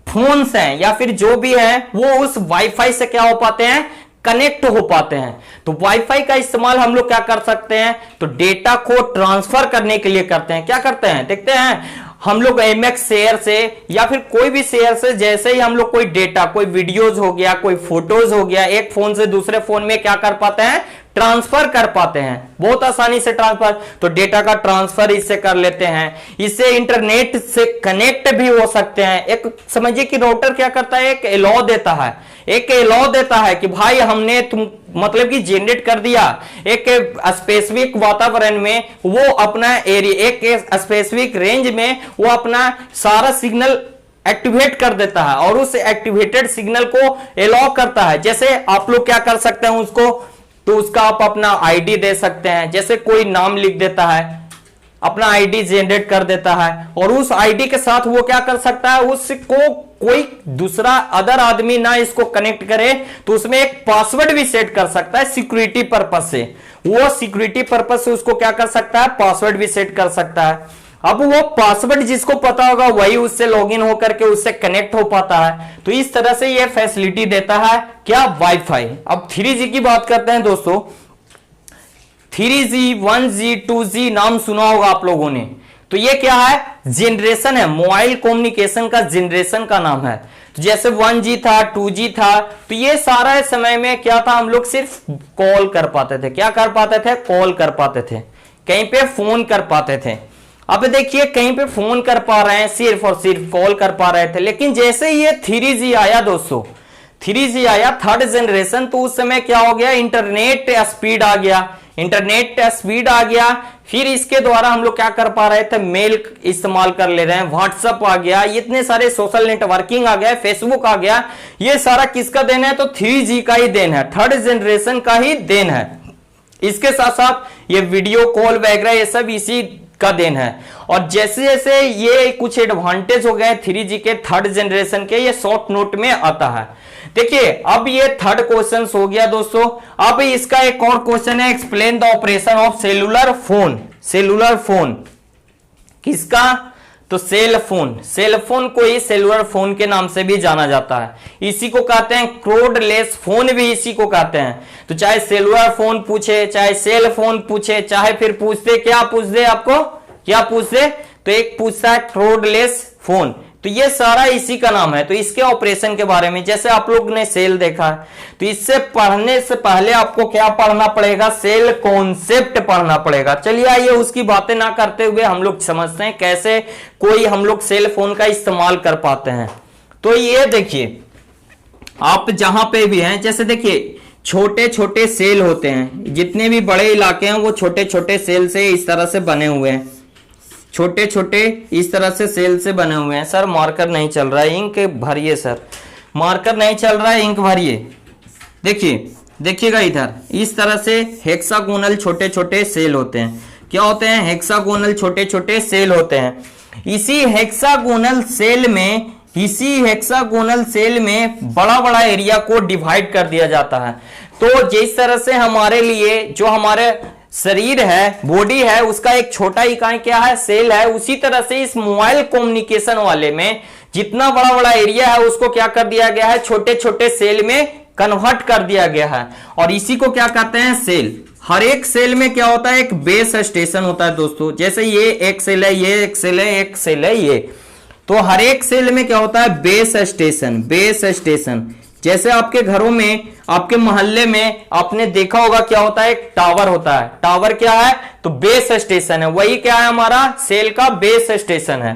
S1: फोन्स हैं या फिर जो भी है वो उस वाईफाई से क्या हो पाते हैं, कनेक्ट हो पाते हैं। तो वाईफाई का इस्तेमाल हम लोग क्या कर सकते हैं, तो डेटा को ट्रांसफर करने के लिए करते हैं। क्या करते हैं, देखते हैं हम लोग एमएक्स शेयर से या फिर कोई भी शेयर से, जैसे ही हम लोग कोई डेटा, कोई वीडियोज हो गया, कोई फोटोज हो गया, एक फोन से दूसरे फोन में क्या कर पाते हैं, ट्रांसफर कर पाते हैं, बहुत आसानी से ट्रांसफर। तो डेटा का ट्रांसफर इससे कर लेते हैं, इससे इंटरनेट से कनेक्ट भी हो सकते हैं। एक समझिए कि राउटर क्या करता है, एक एलाउ देता है, एक एलाउ देता है कि भाई हमने तुम मतलब कि जनरेट कर दिया एक स्पेसिफिक वातावरण में, वो अपना एरिया एक स्पेसिफिक रेंज में वो अपना सारा सिग्नल एक्टिवेट कर देता है और उस एक्टिवेटेड सिग्नल को एलाउ करता है। जैसे आप लोग क्या कर सकते हैं उसको, तो उसका आप अपना आईडी दे सकते हैं, जैसे कोई नाम लिख देता है, अपना आईडी जनरेट कर देता है, और उस आईडी के साथ वो क्या कर सकता है, उसको कोई दूसरा अदर आदमी ना इसको कनेक्ट करे, तो उसमें एक पासवर्ड भी सेट कर सकता है सिक्योरिटी पर्पस से। वो सिक्योरिटी पर्पस से उसको क्या कर सकता है, पासवर्ड भी सेट कर सकता है। अब वो पासवर्ड जिसको पता होगा वही उससे लॉगिन होकर के उससे कनेक्ट हो पाता है। तो इस तरह से ये फैसिलिटी देता है क्या, वाईफाई। अब 3G की बात करते हैं दोस्तों। 3G 1G 2G नाम सुना होगा आप लोगों ने। तो ये क्या है, जनरेशन है, मोबाइल कम्युनिकेशन का जनरेशन का नाम है। तो जैसे 1G था, 2G था, तो ये सारा समय में क्या था, हम लोग सिर्फ कॉल कर पाते थे। क्या कर पाते थे, कॉल कर पाते थे, कहीं पे फोन कर पाते थे। अब देखिए कहीं पे फोन कर पा रहे हैं, सिर्फ और सिर्फ कॉल कर पा रहे थे। लेकिन जैसे ये 3G आया दोस्तों, 3G आया, 3rd जनरेशन, तो उस समय क्या हो गया, इंटरनेट स्पीड आ गया, इंटरनेट स्पीड आ गया। फिर इसके द्वारा हम लोग क्या कर पा रहे थे, मेल इस्तेमाल कर ले रहे हैं, व्हाट्सएप आ गया, इतने सारे सोशल नेटवर्किंग आ गया, फेसबुक आ गया। ये सारा किसका देन है, तो 3G का ही देन है, 3rd जनरेशन का ही देन है। इसके साथ साथ ये वीडियो कॉल वगैरह ये सब इसी का देन है। और जैसे जैसे ये कुछ एडवांटेज हो गए 3G के 3rd जनरेशन के, ये शॉर्ट नोट में आता है। देखिए अब ये 3rd क्वेश्चन हो गया दोस्तों। अब इसका एक और क्वेश्चन है, explain the operation of cellular phone. Cellular phone किसका, तो सेल फोन। सेल फोन को ही सेलुलर फोन के नाम से भी जाना जाता है। इसी को कहते हैं कोडलेस फोन, भी इसी को कहते हैं। तो चाहे सेलुलर फोन पूछे, चाहे सेल फोन पूछे, चाहे फिर पूछते क्या पूछ दे, आपको क्या पूछ दे, तो एक पूछता है कोडलेस फोन। तो ये सारा इसी का नाम है। तो इसके ऑपरेशन के बारे में, जैसे आप लोग ने सेल देखा है, तो इससे पढ़ने से पहले आपको क्या पढ़ना पड़ेगा, सेल कॉन्सेप्ट पढ़ना पड़ेगा। चलिए आइए उसकी बातें ना करते हुए हम लोग समझते हैं कैसे कोई हम लोग सेल फोन का इस्तेमाल कर पाते हैं। तो ये देखिए आप जहां पे भी हैं, जैसे देखिए छोटे छोटे सेल होते हैं, जितने भी बड़े इलाके हैं वो छोटे छोटे सेल से इस तरह से बने हुए हैं, छोटे छोटे इस तरह से सेल से बने हुए हैं। सर मार्कर नहीं चल रहा है, इंक भरिए सर, मार्कर नहीं चल रहा है, इंक भरिए। देखिए देखिएगा इधर, इस तरह से हेक्सागोनल छोटे छोटे सेल होते हैं। क्या होते हैं, हेक्सागोनल छोटे छोटे सेल होते हैं। इसी हेक्सागोनल सेल में बड़ा बड़ा एरिया को डिवाइड कर दिया जाता है। तो जिस तरह से हमारे लिए जो हमारे शरीर है, बॉडी है, उसका एक छोटा इकाई क्या है, सेल है, उसी तरह से इस मोबाइल कम्युनिकेशन वाले में जितना बड़ा बड़ा एरिया है उसको क्या कर दिया गया है, छोटे छोटे सेल में कन्वर्ट कर दिया गया है। और इसी को क्या कहते हैं, सेल। हर एक सेल में क्या होता है, एक बेस स्टेशन होता है दोस्तों। जैसे ये एक सेल है, ये एक सेल है, एक सेल है ये, तो हर एक सेल में क्या होता है, बेस स्टेशन। बेस स्टेशन जैसे आपके घरों में, आपके मोहल्ले में आपने देखा होगा क्या होता है, एक टावर होता है। टावर क्या है, तो बेस स्टेशन है। वही क्या है, हमारा सेल का बेस स्टेशन है।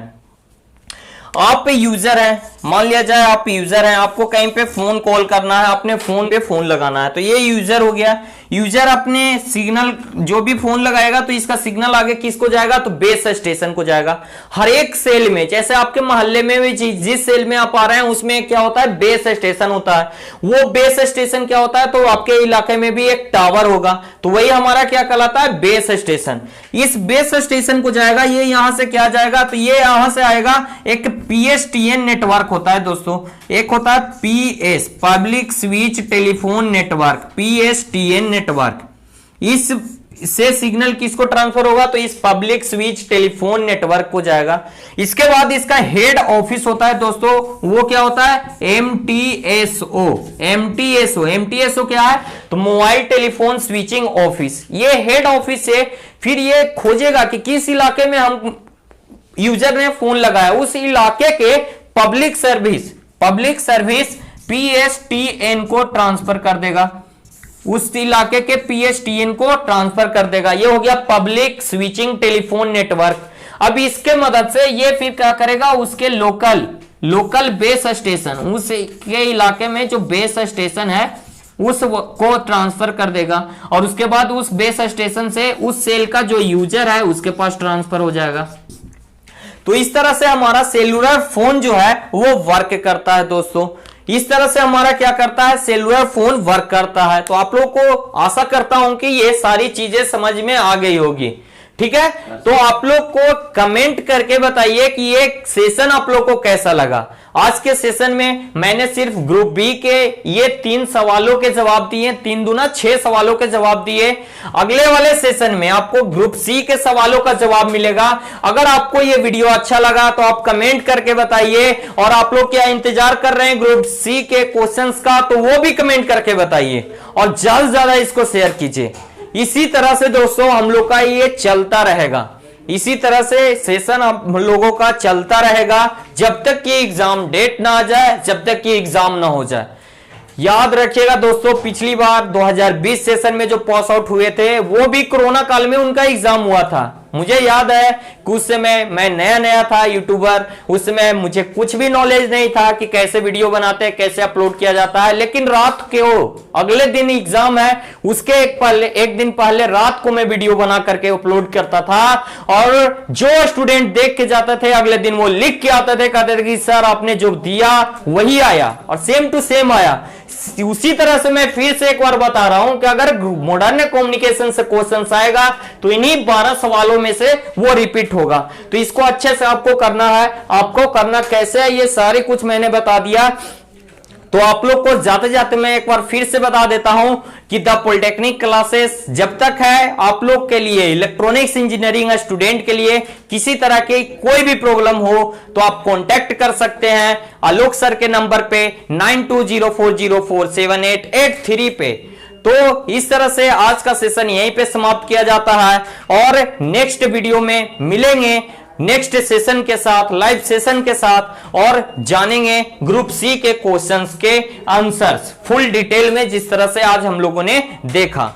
S1: आप यूजर हैं, मान लिया जाए आप यूजर हैं, आपको कहीं पे फोन कॉल करना है, अपने फोन पे फोन लगाना है, तो ये यूजर हो गया। यूजर अपने सिग्नल जो भी फोन लगाएगा तो इसका सिग्नल आगे किसको जाएगा, तो बेस स्टेशन को जाएगा। हर एक सेल में, जैसे आपके मोहल्ले में भी जिस सेल में आप आ रहे हैं उसमें क्या होता है, बेस स्टेशन होता है। वो बेस स्टेशन क्या होता है, तो आपके इलाके में भी एक टावर होगा, तो वही हमारा क्या कहलाता है, बेस स्टेशन। इस बेस स्टेशन को जाएगा, ये यहां से क्या जाएगा, तो ये यहां से आएगा एक PSTN नेटवर्क होता है दोस्तों, एक होता है PS public switch telephone network, PSTN network. इस से सिग्नल किसको ट्रांसफर होगा, तो इस पब्लिक स्विच टेलीफोन नेटवर्क को जाएगा। इसके बाद इसका हेड ऑफिस होता है दोस्तों, वो क्या होता है, MTSO। MTSO क्या है, तो मोबाइल टेलीफोन स्विचिंग ऑफिस। ये हेड ऑफिस है, फिर ये खोजेगा कि किस इलाके में हम यूजर ने फोन लगाया, उस इलाके के पब्लिक सर्विस PSTN को ट्रांसफर कर देगा, उस इलाके के PSTN को ट्रांसफर कर देगा। ये हो गया पब्लिक स्विचिंग टेलीफोन नेटवर्क। अब इसके मदद से ये फिर क्या करेगा, उसके लोकल बेस स्टेशन, उसके इलाके में जो बेस स्टेशन है उसको ट्रांसफर कर देगा, और उसके बाद उस बेस स्टेशन से उस सेल का जो यूजर है उसके पास ट्रांसफर हो जाएगा। तो इस तरह से हमारा सेलुलर फोन जो है वो वर्क करता है दोस्तों। इस तरह से हमारा क्या करता है, सेलुलर फोन वर्क करता है। तो आप लोग को आशा करता हूं कि ये सारी चीजें समझ में आ गई होगी, ठीक है। तो आप लोग को कमेंट करके बताइए कि ये सेशन आप लोग को कैसा लगा। आज के सेशन में मैंने सिर्फ ग्रुप बी के ये 3 सवालों के जवाब दिए, 3 दूना 6 सवालों के जवाब दिए। अगले वाले सेशन में आपको ग्रुप सी के सवालों का जवाब मिलेगा। अगर आपको ये वीडियो अच्छा लगा तो आप कमेंट करके बताइए, और आप लोग क्या इंतजार कर रहे हैं ग्रुप सी के क्वेश्चंस का, तो वो भी कमेंट करके बताइए, और ज्यादा से ज्यादा इसको शेयर कीजिए। इसी तरह से दोस्तों हम लोग का ये चलता रहेगा, इसी तरह से सेशन हम लोगों का चलता रहेगा जब तक कि एग्जाम डेट ना आ जाए, जब तक कि एग्जाम ना हो जाए। याद रखिएगा दोस्तों, पिछली बार 2020 सेशन में जो पास आउट हुए थे वो भी कोरोना काल में उनका एग्जाम हुआ था। मुझे याद है कि उस समय मैं नया था यूट्यूबर, उस समय मुझे कुछ भी नॉलेज नहीं था कि कैसे वीडियो बनाते हैं, कैसे अपलोड किया जाता है। लेकिन रात के अगले दिन एग्जाम है, उसके एक दिन पहले रात को मैं वीडियो बना करके अपलोड करता था, और जो स्टूडेंट देख के जाते थे अगले दिन वो लिख के आते थे, कहते थे कि सर आपने जो दिया वही आया, और सेम टू सेम आया। उसी तरह से मैं फिर से एक बार बता रहा हूं कि अगर मॉडर्न कम्युनिकेशन से क्वेश्चंस आएगा तो इन्हीं 12 सवालों में से वो रिपीट होगा। तो इसको अच्छे से आपको करना है। आपको करना कैसे है ये सारे कुछ मैंने बता दिया। तो आप लोग को जाते जाते मैं एक बार फिर से बता देता हूं कि द पॉलिटेक्निक क्लासेस जब तक है आप लोग के लिए, इलेक्ट्रॉनिक्स इंजीनियरिंग स्टूडेंट के लिए किसी तरह की कोई भी प्रॉब्लम हो तो आप कांटेक्ट कर सकते हैं आलोक सर के नंबर पे 9204047883 पे। तो इस तरह से आज का सेशन यहीं पे समाप्त किया जाता है, और नेक्स्ट वीडियो में मिलेंगे नेक्स्ट सेशन के साथ, लाइव सेशन के साथ, और जानेंगे ग्रुप सी के क्वेश्चंस के आंसर्स फुल डिटेल में, जिस तरह से आज हम लोगों ने देखा।